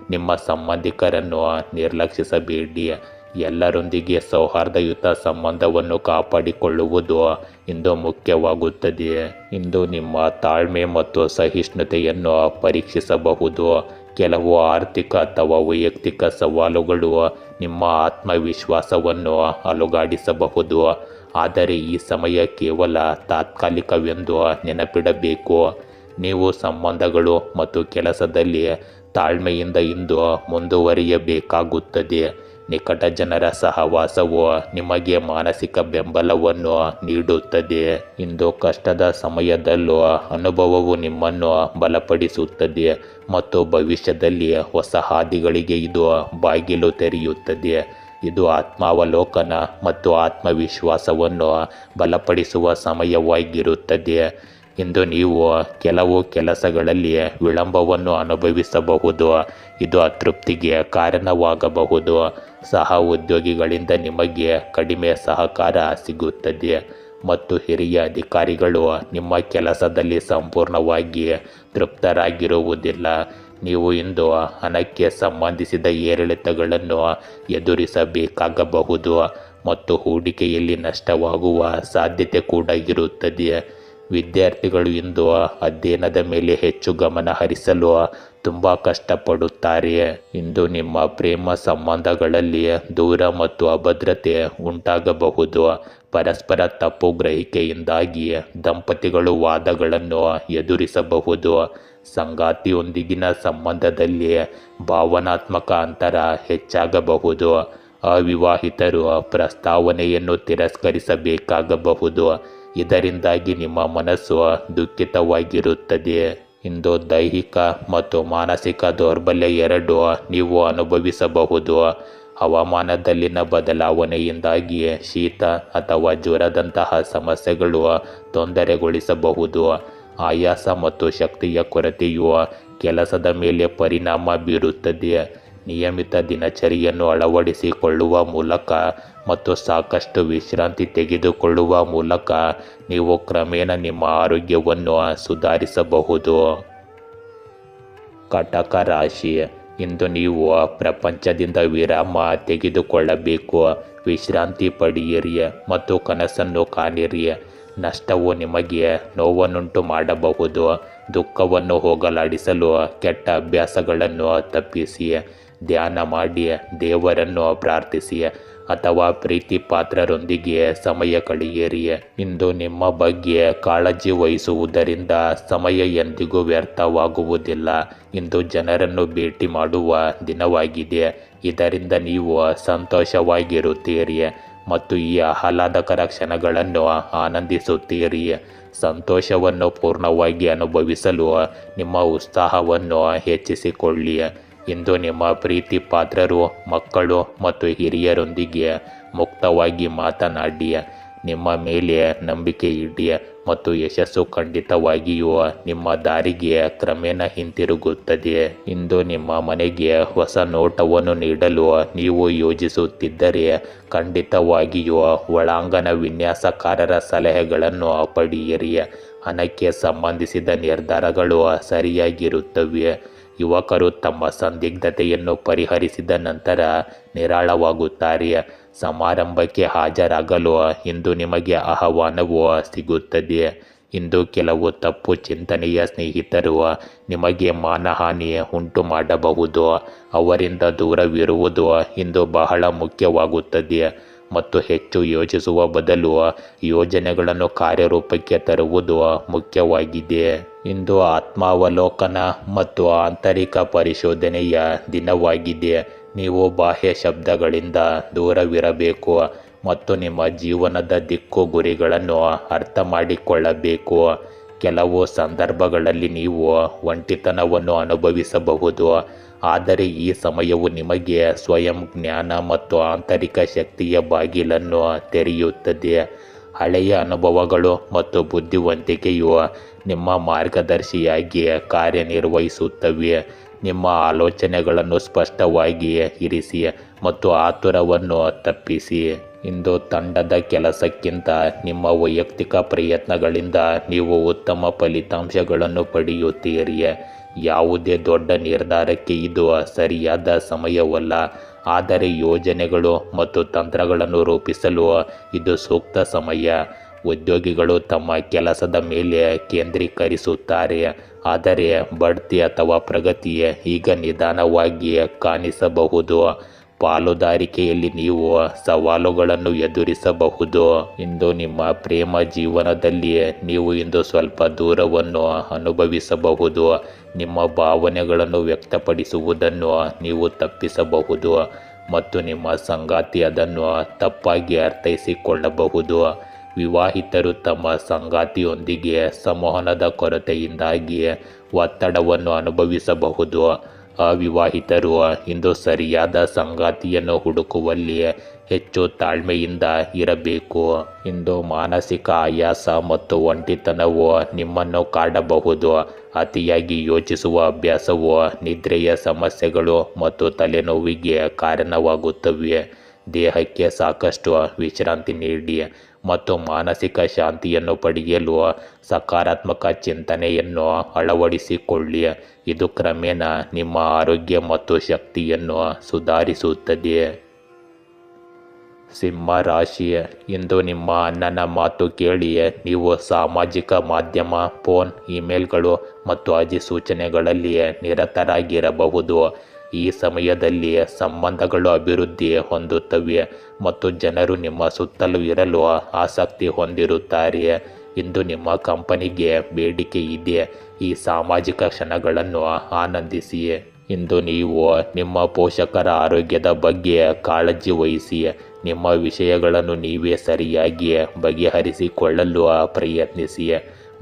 ನಿಮ್ಮ ಸಂಬಂಧಿಕರನ್ನು ನಿರ್ಲಕ್ಷಿಸಬೇಡಿ. ಎಲ್ಲರೊಂದಿಗೆ ಸೌಹಾರ್ದಯುತ ಸಂಬಂಧವನ್ನು ಕಾಪಾಡಿಕೊಳ್ಳುವುದು ಇಂದು ಮುಖ್ಯವಾಗುತ್ತದೆ. ಇಂದು ನಿಮ್ಮ ತಾಳ್ಮೆ ಮತ್ತು ಸಹಿಷ್ಣುತೆಯನ್ನು ಪರೀಕ್ಷಿಸಬಹುದು. ಕೆಲವು ಆರ್ಥಿಕ ಅಥವಾ ವೈಯಕ್ತಿಕ ಸವಾಲುಗಳು ನಿಮ್ಮ ಆತ್ಮವಿಶ್ವಾಸವನ್ನು ಅಲುಗಾಡಿಸಬಹುದು. ಆದರೆ ಈ ಸಮಯ ಕೇವಲ ತಾತ್ಕಾಲಿಕವೆಂದು ನೆನಪಿಡಬೇಕು. ನೀವು ಸಂಬಂಧಗಳು ಮತ್ತು ಕೆಲಸದಲ್ಲಿ ತಾಳ್ಮೆಯಿಂದ ಇಂದು ಮುಂದುವರಿಯಬೇಕಾಗುತ್ತದೆ. ನಿಕಟ ಜನರ ಸಹವಾಸವು ನಿಮಗೆ ಮಾನಸಿಕ ಬೆಂಬಲವನ್ನು ನೀಡುತ್ತದೆ. ಇಂದು ಕಷ್ಟದ ಸಮಯದಲ್ಲೂ ಅನುಭವವು ನಿಮ್ಮನ್ನು ಬಲಪಡಿಸುತ್ತದೆ ಮತ್ತು ಭವಿಷ್ಯದಲ್ಲಿ ಹೊಸ ಹಾದಿಗಳಿಗೆ ಇದು ಬಾಗಿಲು ತೆರೆಯುತ್ತದೆ. ಇದು ಆತ್ಮಾವಲೋಕನ ಮತ್ತು ಆತ್ಮವಿಶ್ವಾಸವನ್ನು ಬಲಪಡಿಸುವ ಸಮಯವಾಗಿರುತ್ತದೆ. ಇಂದು ನೀವು ಕೆಲವು ಕೆಲಸಗಳಲ್ಲಿ ವಿಳಂಬವನ್ನು ಅನುಭವಿಸಬಹುದು. ಇದು ಅತೃಪ್ತಿಗೆ ಕಾರಣವಾಗಬಹುದು. ಸಹ ಉದ್ಯೋಗಿಗಳಿಂದ ನಿಮಗೆ ಕಡಿಮೆ ಸಹಕಾರ ಸಿಗುತ್ತದೆ ಮತ್ತು ಹಿರಿಯ ಅಧಿಕಾರಿಗಳು ನಿಮ್ಮ ಕೆಲಸದಲ್ಲಿ ಸಂಪೂರ್ಣವಾಗಿ ತೃಪ್ತರಾಗಿರುವುದಿಲ್ಲ. ನೀವು ಇಂದು ಹಣಕ್ಕೆ ಸಂಬಂಧಿಸಿದ ಏರಿಳಿತಗಳನ್ನು ಎದುರಿಸಬೇಕಾಗಬಹುದು ಮತ್ತು ಹೂಡಿಕೆಯಲ್ಲಿ ನಷ್ಟವಾಗುವ ಸಾಧ್ಯತೆ ಕೂಡ ಇರುತ್ತದೆ. ವಿದ್ಯಾರ್ಥಿಗಳು ಇಂದು ಅಧ್ಯಯನದ ಮೇಲೆ ಹೆಚ್ಚು ಗಮನ ಹರಿಸಲು ತುಂಬ ಕಷ್ಟಪಡುತ್ತಾರೆ. ಇಂದು ನಿಮ್ಮ ಪ್ರೇಮ ಸಂಬಂಧಗಳಲ್ಲಿ ದೂರ ಮತ್ತು ಅಭದ್ರತೆ ಉಂಟಾಗಬಹುದು. ಪರಸ್ಪರ ತಪ್ಪು ಗ್ರಹಿಕೆಯಿಂದಾಗಿ ದಂಪತಿಗಳು ವಾದಗಳನ್ನು ಎದುರಿಸಬಹುದು. ಸಂಗಾತಿಯೊಂದಿಗಿನ ಸಂಬಂಧದಲ್ಲಿ ಭಾವನಾತ್ಮಕ ಅಂತರ ಹೆಚ್ಚಾಗಬಹುದು. ಅವಿವಾಹಿತರು ಪ್ರಸ್ತಾವನೆಯನ್ನು ತಿರಸ್ಕರಿಸಬೇಕಾಗಬಹುದು. ಇದರಿಂದಾಗಿ ನಿಮ್ಮ ಮನಸ್ಸು ದುಃಖಿತವಾಗಿರುತ್ತದೆ. ಇಂದು ದೈಹಿಕ ಮತ್ತು ಮಾನಸಿಕ ದೌರ್ಬಲ್ಯ ಎರಡೂ ನೀವು ಅನುಭವಿಸಬಹುದು. ಹವಾಮಾನದಲ್ಲಿನ ಬದಲಾವಣೆಯಿಂದಾಗಿ ಶೀತ ಅಥವಾ ಜ್ವರದಂತಹ ಸಮಸ್ಯೆಗಳು ತೊಂದರೆಗೊಳಿಸಬಹುದು. ಆಯಾಸ ಮತ್ತು ಶಕ್ತಿಯ ಕೊರತೆಯು ಕೆಲಸದ ಮೇಲೆ ಪರಿಣಾಮ ಬೀರುತ್ತದೆ. ನಿಯಮಿತ ದಿನಚರಿಯನ್ನು ಅಳವಡಿಸಿಕೊಳ್ಳುವ ಮೂಲಕ ಮತ್ತು ಸಾಕಷ್ಟು ವಿಶ್ರಾಂತಿ ತೆಗೆದುಕೊಳ್ಳುವ ಮೂಲಕ ನೀವು ಕ್ರಮೇಣ ನಿಮ್ಮ ಆರೋಗ್ಯವನ್ನು ಸುಧಾರಿಸಬಹುದು. ಕಟಕ ರಾಶಿ, ಇಂದು ನೀವು ಪ್ರಪಂಚದಿಂದ ವಿರಾಮ ತೆಗೆದುಕೊಳ್ಳಬೇಕು. ವಿಶ್ರಾಂತಿ ಪಡೆಯಿರಿ ಮತ್ತು ಕನಸನ್ನು ಕಾಣಿರಿ. ನಷ್ಟವು ನಿಮಗೆ ನೋವನ್ನುಂಟು ಮಾಡಬಹುದು. ದುಃಖವನ್ನು ಹೋಗಲಾಡಿಸಲು ಕೆಟ್ಟ ಅಭ್ಯಾಸಗಳನ್ನು ತಪ್ಪಿಸಿ. ಧ್ಯಾನ ಮಾಡಿ, ದೇವರನ್ನು ಪ್ರಾರ್ಥಿಸಿ ಅಥವಾ ಪ್ರೀತಿ ಪಾತ್ರರೊಂದಿಗೆ ಸಮಯ ಕಳೆಯಿರಿ. ಇಂದು ನಿಮ್ಮ ಬಗ್ಗೆ ಕಾಳಜಿ ವಹಿಸುವುದರಿಂದ ಸಮಯ ಎಂದಿಗೂ ವ್ಯರ್ಥವಾಗುವುದಿಲ್ಲ. ಇಂದು ಜನರನ್ನು ಭೇಟಿ ಮಾಡುವ ದಿನವಾಗಿದೆ. ಇದರಿಂದ ನೀವು ಸಂತೋಷವಾಗಿರುತ್ತೀರಿ ಮತ್ತು ಈ ಆಹ್ಲಾದಕರ ಕ್ಷಣಗಳನ್ನು ಆನಂದಿಸುತ್ತೀರಿ. ಸಂತೋಷವನ್ನು ಪೂರ್ಣವಾಗಿ ಅನುಭವಿಸಲು ನಿಮ್ಮ ಉತ್ಸಾಹವನ್ನು ಹೆಚ್ಚಿಸಿಕೊಳ್ಳಿ. ಇಂದು ನಿಮ್ಮ ಪ್ರೀತಿ ಪಾತ್ರರು, ಮಕ್ಕಳು ಮತ್ತು ಹಿರಿಯರೊಂದಿಗೆ ಮುಕ್ತವಾಗಿ ಮಾತನಾಡಿ. ನಿಮ್ಮ ಮೇಲೆ ನಂಬಿಕೆ ಇಡಿ ಮತ್ತು ಯಶಸ್ಸು ಖಂಡಿತವಾಗಿಯೂ ನಿಮ್ಮ ದಾರಿಗೆ ಕ್ರಮೇಣ ಹಿಂತಿರುಗುತ್ತದೆ. ಇಂದು ನಿಮ್ಮ ಮನೆಗೆ ಹೊಸ ನೋಟವನ್ನು ನೀಡಲು ನೀವು ಯೋಜಿಸುತ್ತಿದ್ದರೆ ಖಂಡಿತವಾಗಿಯೂ ಒಳಾಂಗಣ ವಿನ್ಯಾಸಕಾರರ ಸಲಹೆಗಳನ್ನು ಪಡೆಯಿರಿ. ಹಣಕ್ಕೆ ಸಂಬಂಧಿಸಿದ ನಿರ್ಧಾರಗಳು ಸರಿಯಾಗಿರುತ್ತವೆ. ಯುವಕರು ತಮ್ಮ ಸಂದಿಗ್ಧತೆಯನ್ನು ಪರಿಹರಿಸಿದ ನಂತರ ನಿರಾಳವಾಗುತ್ತಾರೆ. ಸಮಾರಂಭಕ್ಕೆ ಹಾಜರಾಗಲು ಇಂದು ನಿಮಗೆ ಆಹ್ವಾನವು ಸಿಗುತ್ತದೆ. ಇಂದು ಕೆಲವು ತಪ್ಪು ಚಿಂತನೆಯ ಸ್ನೇಹಿತರು ನಿಮಗೆ ಮಾನಹಾನಿ ಉಂಟು ಮಾಡಬಹುದು. ಅವರಿಂದ ದೂರವಿರುವುದು ಇಂದು ಬಹಳ ಮುಖ್ಯವಾಗುತ್ತದೆ ಮತ್ತು ಹೆಚ್ಚು ಯೋಚಿಸುವ ಬದಲು ಯೋಜನೆಗಳನ್ನು ಕಾರ್ಯರೂಪಕ್ಕೆ ತರುವುದು ಮುಖ್ಯವಾಗಿದೆ. ಇಂದು ಆತ್ಮಾವಲೋಕನ ಮತ್ತು ಆಂತರಿಕ ಪರಿಶೋಧನೆಯ ದಿನವಾಗಿದೆ. ನೀವು ಬಾಹ್ಯ ಶಬ್ದಗಳಿಂದ ದೂರವಿರಬೇಕು ಮತ್ತು ನಿಮ್ಮ ಜೀವನದ ದಿಕ್ಕು ಗುರಿಗಳನ್ನು ಅರ್ಥ ಮಾಡಿಕೊಳ್ಳಬೇಕು. ಕೆಲವು ಸಂದರ್ಭಗಳಲ್ಲಿ ನೀವು ಒಂಟಿತನವನ್ನು ಅನುಭವಿಸಬಹುದು, ಆದರೆ ಈ ಸಮಯವು ನಿಮಗೆ ಸ್ವಯಂ ಜ್ಞಾನ ಮತ್ತು ಆಂತರಿಕ ಶಕ್ತಿಯ ಬಾಗಿಲನ್ನು ತೆರೆಯುತ್ತದೆ. ಹಳೆಯ ಅನುಭವಗಳು ಮತ್ತು ಬುದ್ಧಿವಂತಿಕೆಯು ನಿಮ್ಮ ಮಾರ್ಗದರ್ಶಿಯಾಗಿ ಕಾರ್ಯನಿರ್ವಹಿಸುತ್ತವೆ. ನಿಮ್ಮ ಆಲೋಚನೆಗಳನ್ನು ಸ್ಪಷ್ಟವಾಗಿ ಇರಿಸಿ ಮತ್ತು ಆತುರವನ್ನು ತಪ್ಪಿಸಿ. ಇಂದು ತಂಡದ ಕೆಲಸಕ್ಕಿಂತ ನಿಮ್ಮ ವೈಯಕ್ತಿಕ ಪ್ರಯತ್ನಗಳಿಂದ ನೀವು ಉತ್ತಮ ಫಲಿತಾಂಶಗಳನ್ನು ಪಡೆಯುತ್ತೀರಿ. ಯಾವುದೇ ದೊಡ್ಡ ನಿರ್ಧಾರಕ್ಕೆ ಇದು ಸರಿಯಾದ ಸಮಯವಲ್ಲ, ಆದರೆ ಯೋಜನೆಗಳು ಮತ್ತು ತಂತ್ರಗಳನ್ನು ರೂಪಿಸಲು ಇದು ಸೂಕ್ತ ಸಮಯ. ಉದ್ಯೋಗಿಗಳು ತಮ್ಮ ಕೆಲಸದ ಮೇಲೆ ಕೇಂದ್ರೀಕರಿಸುತ್ತಾರೆ, ಆದರೆ ಬಡ್ತಿ ಅಥವಾ ಪ್ರಗತಿ ಈಗ ನಿಧಾನವಾಗಿ ಕಾಣಿಸಬಹುದು. ಪಾಲುದಾರಿಕೆಯಲ್ಲಿ ನೀವು ಸವಾಲುಗಳನ್ನು ಎದುರಿಸಬಹುದು. ಇಂದು ನಿಮ್ಮ ಪ್ರೇಮ ಜೀವನದಲ್ಲಿ ನೀವು ಇಂದು ಸ್ವಲ್ಪ ದೂರವನ್ನು ಅನುಭವಿಸಬಹುದು. ನಿಮ್ಮ ಭಾವನೆಗಳನ್ನು ವ್ಯಕ್ತಪಡಿಸುವುದನ್ನು ನೀವು ತಪ್ಪಿಸಬಹುದು ಮತ್ತು ನಿಮ್ಮ ಸಂಗಾತಿ ಅದನ್ನು ತಪ್ಪಾಗಿ ಅರ್ಥೈಸಿಕೊಳ್ಳಬಹುದು. ವಿವಾಹಿತರು ತಮ್ಮ ಸಂಗಾತಿಯೊಂದಿಗೆ ಸಂವಹನದ ಕೊರತೆಯಿಂದಾಗಿ ಒತ್ತಡವನ್ನು ಅನುಭವಿಸಬಹುದು. ಅವಿವಾಹಿತರು ಇಂದು ಸರಿಯಾದ ಸಂಗಾತಿಯನ್ನು ಹುಡುಕುವಲ್ಲಿ ಹೆಚ್ಚು ತಾಳ್ಮೆಯಿಂದ ಇರಬೇಕು. ಇಂದು ಮಾನಸಿಕ ಆಯಾಸ ಮತ್ತು ಒಂಟಿತನವು ನಿಮ್ಮನ್ನು ಕಾಡಬಹುದು. ಅತಿಯಾಗಿ ಯೋಚಿಸುವ ಅಭ್ಯಾಸವು ನಿದ್ರೆಯ ಸಮಸ್ಯೆಗಳು ಮತ್ತು ತಲೆನೋವಿಗೆ ಕಾರಣವಾಗುತ್ತವೆ. ದೇಹಕ್ಕೆ ಸಾಕಷ್ಟು ವಿಶ್ರಾಂತಿ ನೀಡಿ ಮತ್ತು ಮಾನಸಿಕ ಶಾಂತಿಯನ್ನು ಪಡೆಯಲು ಸಕಾರಾತ್ಮಕ ಚಿಂತನೆಯನ್ನು ಅಳವಡಿಸಿಕೊಳ್ಳಿ. ಇದು ಕ್ರಮೇಣ ನಿಮ್ಮ ಆರೋಗ್ಯ ಮತ್ತು ಶಕ್ತಿಯನ್ನು ಸುಧಾರಿಸುತ್ತದೆ. ಸಿಂಹ ರಾಶಿ, ಇಂದು ನಿಮ್ಮ ಅಣ್ಣನ ಮಾತು ಕೇಳಿ ನೀವು ಸಾಮಾಜಿಕ ಮಾಧ್ಯಮ, ಫೋನ್, ಇಮೇಲ್ಗಳು ಮತ್ತು ಅಧಿಸೂಚನೆಗಳಲ್ಲಿ ನಿರತರಾಗಿರಬಹುದು. ಈ ಸಮಯದಲ್ಲಿ ಸಂಬಂಧಗಳು ಅಭಿವೃದ್ಧಿ ಹೊಂದುತ್ತವೆ ಮತ್ತು ಜನರು ನಿಮ್ಮ ಸುತ್ತಲೂ ಇರಲು ಆಸಕ್ತಿ ಹೊಂದಿರುತ್ತಾರೆ. ಇಂದು ನಿಮ್ಮ ಕಂಪನಿಗೆ ಬೇಡಿಕೆ ಇದೆ. ಈ ಸಾಮಾಜಿಕ ಕ್ಷಣಗಳನ್ನು ಆನಂದಿಸಿ. ಇಂದು ನೀವು ನಿಮ್ಮ ಪೋಷಕರ ಆರೋಗ್ಯದ ಬಗ್ಗೆ ಕಾಳಜಿ ವಹಿಸಿ. ನಿಮ್ಮ ವಿಷಯಗಳನ್ನು ನೀವೇ ಸರಿಯಾಗಿ ಬಗೆಹರಿಸಿಕೊಳ್ಳಲು ಪ್ರಯತ್ನಿಸಿ.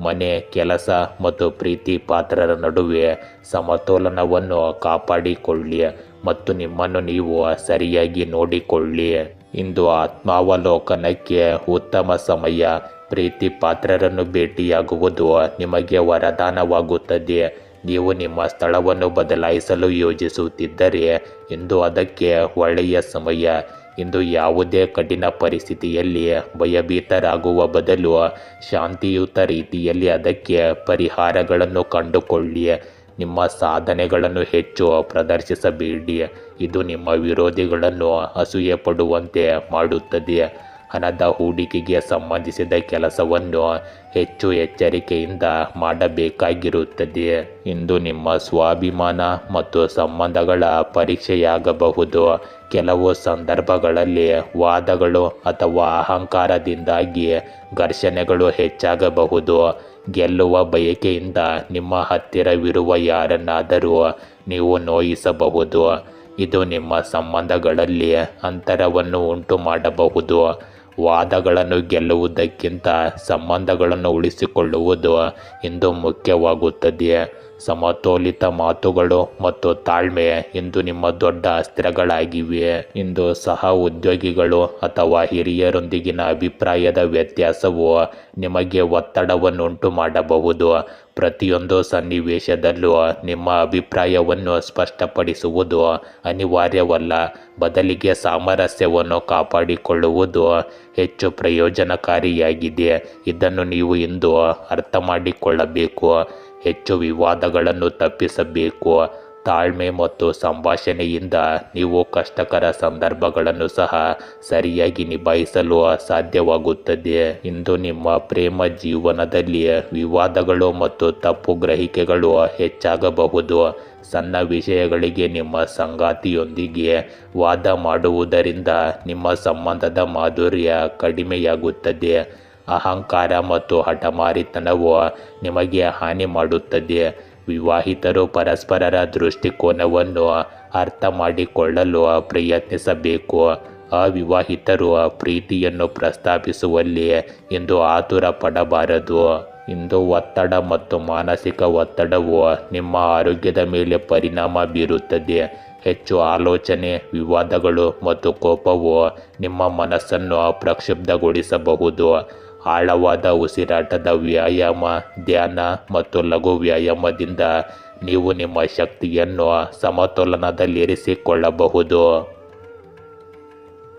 ಮನೆ, ಕೆಲಸ ಮತ್ತು ಪ್ರೀತಿ ಪಾತ್ರರ ನಡುವೆ ಸಮತೋಲನವನ್ನು ಕಾಪಾಡಿಕೊಳ್ಳಿ ಮತ್ತು ನಿಮ್ಮನ್ನು ನೀವು ಸರಿಯಾಗಿ ನೋಡಿಕೊಳ್ಳಿ. ಇಂದು ಆತ್ಮಾವಲೋಕನಕ್ಕೆ ಉತ್ತಮ ಸಮಯ. ಪ್ರೀತಿ ಪಾತ್ರರನ್ನು ಭೇಟಿಯಾಗುವುದು ನಿಮಗೆ ವರದಾನವಾಗುತ್ತದೆ. ನೀವು ನಿಮ್ಮ ಸ್ಥಳವನ್ನು ಬದಲಾಯಿಸಲು ಯೋಜಿಸುತ್ತಿದ್ದರೆ ಇಂದು ಅದಕ್ಕೆ ಒಳ್ಳೆಯ ಸಮಯ. ಇಂದು ಯಾವುದೇ ಕಠಿಣ ಪರಿಸ್ಥಿತಿಯಲ್ಲಿ ಭಯಭೀತರಾಗುವ ಬದಲು ಶಾಂತಿಯುತ ರೀತಿಯಲ್ಲಿ ಅದಕ್ಕೆ ಪರಿಹಾರಗಳನ್ನು ಕಂಡುಕೊಳ್ಳಿ. ನಿಮ್ಮ ಸಾಧನೆಗಳನ್ನು ಹೆಚ್ಚು ಪ್ರದರ್ಶಿಸಬೇಡಿ. ಇದು ನಿಮ್ಮ ವಿರೋಧಿಗಳನ್ನು ಅಸೂಯೆ ಪಡುವಂತೆ ಮಾಡುತ್ತದೆ. ಹಣದ ಹೂಡಿಕೆಗೆ ಸಂಬಂಧಿಸಿದ ಕೆಲಸವನ್ನು ಹೆಚ್ಚು ಎಚ್ಚರಿಕೆಯಿಂದ ಮಾಡಬೇಕಾಗಿರುತ್ತದೆ. ಇಂದು ನಿಮ್ಮ ಸ್ವಾಭಿಮಾನ ಮತ್ತು ಸಂಬಂಧಗಳ ಪರೀಕ್ಷೆಯಾಗಬಹುದು. ಕೆಲವು ಸಂದರ್ಭಗಳಲ್ಲಿ ವಾದಗಳು ಅಥವಾ ಅಹಂಕಾರದಿಂದಾಗಿ ಘರ್ಷಣೆಗಳು ಹೆಚ್ಚಾಗಬಹುದು. ಗೆಲ್ಲುವ ಬಯಕೆಯಿಂದ ನಿಮ್ಮ ಹತ್ತಿರವಿರುವ ಯಾರನ್ನಾದರೂ ನೀವು ನೋಯಿಸಬಹುದು. ಇದು ನಿಮ್ಮ ಸಂಬಂಧಗಳಲ್ಲಿ ಅಂತರವನ್ನು ಉಂಟು ಮಾಡಬಹುದು. ವಾದಗಳನ್ನು ಗೆಲ್ಲುವುದಕ್ಕಿಂತ ಸಂಬಂಧಗಳನ್ನು ಉಳಿಸಿಕೊಳ್ಳುವುದು ಇಂದು ಮುಖ್ಯವಾಗುತ್ತದೆ. ಸಮತೋಲಿತ ಮಾತುಗಳು ಮತ್ತು ತಾಳ್ಮೆ ಇಂದು ನಿಮ್ಮ ದೊಡ್ಡ ಅಸ್ತ್ರಗಳಾಗಿವೆ. ಇಂದು ಸಹ ಉದ್ಯೋಗಿಗಳು ಅಥವಾ ಹಿರಿಯರೊಂದಿಗಿನ ಅಭಿಪ್ರಾಯದ ವ್ಯತ್ಯಾಸವು ನಿಮಗೆ ಒತ್ತಡವನ್ನುಂಟು ಮಾಡಬಹುದು. ಪ್ರತಿಯೊಂದು ಸನ್ನಿವೇಶದಲ್ಲೂ ನಿಮ್ಮ ಅಭಿಪ್ರಾಯವನ್ನು ಸ್ಪಷ್ಟಪಡಿಸುವುದು ಅನಿವಾರ್ಯವಲ್ಲ. ಬದಲಿಗೆ ಸಾಮರಸ್ಯವನ್ನು ಕಾಪಾಡಿಕೊಳ್ಳುವುದು ಹೆಚ್ಚು ಪ್ರಯೋಜನಕಾರಿಯಾಗಿದೆ. ಇದನ್ನು ನೀವು ಇಂದು ಅರ್ಥ ಮಾಡಿಕೊಳ್ಳಬೇಕು. ಹೆಚ್ಚು ವಿವಾದಗಳನ್ನು ತಪ್ಪಿಸಬೇಕು. ತಾಳ್ಮೆ ಮತ್ತು ಸಂಭಾಷಣೆಯಿಂದ ನೀವು ಕಷ್ಟಕರ ಸಂದರ್ಭಗಳನ್ನು ಸಹ ಸರಿಯಾಗಿ ನಿಭಾಯಿಸಲು ಸಾಧ್ಯವಾಗುತ್ತದೆ. ಇಂದು ನಿಮ್ಮ ಪ್ರೇಮ ಜೀವನದಲ್ಲಿ ವಿವಾದಗಳು ಮತ್ತು ತಪ್ಪು ಗ್ರಹಿಕೆಗಳು ಹೆಚ್ಚಾಗಬಹುದು. ಸಣ್ಣ ವಿಷಯಗಳಿಗೆ ನಿಮ್ಮ ಸಂಗಾತಿಯೊಂದಿಗೆ ವಾದ ಮಾಡುವುದರಿಂದ ನಿಮ್ಮ ಸಂಬಂಧದ ಮಾಧುರ್ಯ ಕಡಿಮೆಯಾಗುತ್ತದೆ. ಅಹಂಕಾರ ಮತ್ತು ಹಠಮಾರಿತನವು ನಿಮಗೆ ಹಾನಿ ಮಾಡುತ್ತದೆ. ವಿವಾಹಿತರು ಪರಸ್ಪರರ ದೃಷ್ಟಿಕೋನವನ್ನು ಅರ್ಥ ಮಾಡಿಕೊಳ್ಳಲು ಪ್ರಯತ್ನಿಸಬೇಕು. ಅವಿವಾಹಿತರು ಪ್ರೀತಿಯನ್ನು ಪ್ರಸ್ತಾಪಿಸುವಲ್ಲಿ ಇಂದು ಆತುರ ಪಡಬಾರದು. ಇಂದು ಒತ್ತಡ ಮತ್ತು ಮಾನಸಿಕ ಒತ್ತಡವು ನಿಮ್ಮ ಆರೋಗ್ಯದ ಮೇಲೆ ಪರಿಣಾಮ ಬೀರುತ್ತದೆ. ಹೆಚ್ಚು ಆಲೋಚನೆ, ವಿವಾದಗಳು ಮತ್ತು ಕೋಪವು ನಿಮ್ಮ ಮನಸ್ಸನ್ನು ಪ್ರಕ್ಷುಬ್ಧಗೊಳಿಸಬಹುದು. ಆಳವಾದ ಉಸಿರಾಟದ ವ್ಯಾಯಾಮ, ಧ್ಯಾನ ಮತ್ತು ಲಘು ವ್ಯಾಯಾಮದಿಂದ ನೀವು ನಿಮ್ಮ ಶಕ್ತಿಯನ್ನು ಸಮತೋಲನದಲ್ಲಿರಿಸಿಕೊಳ್ಳಬಹುದು.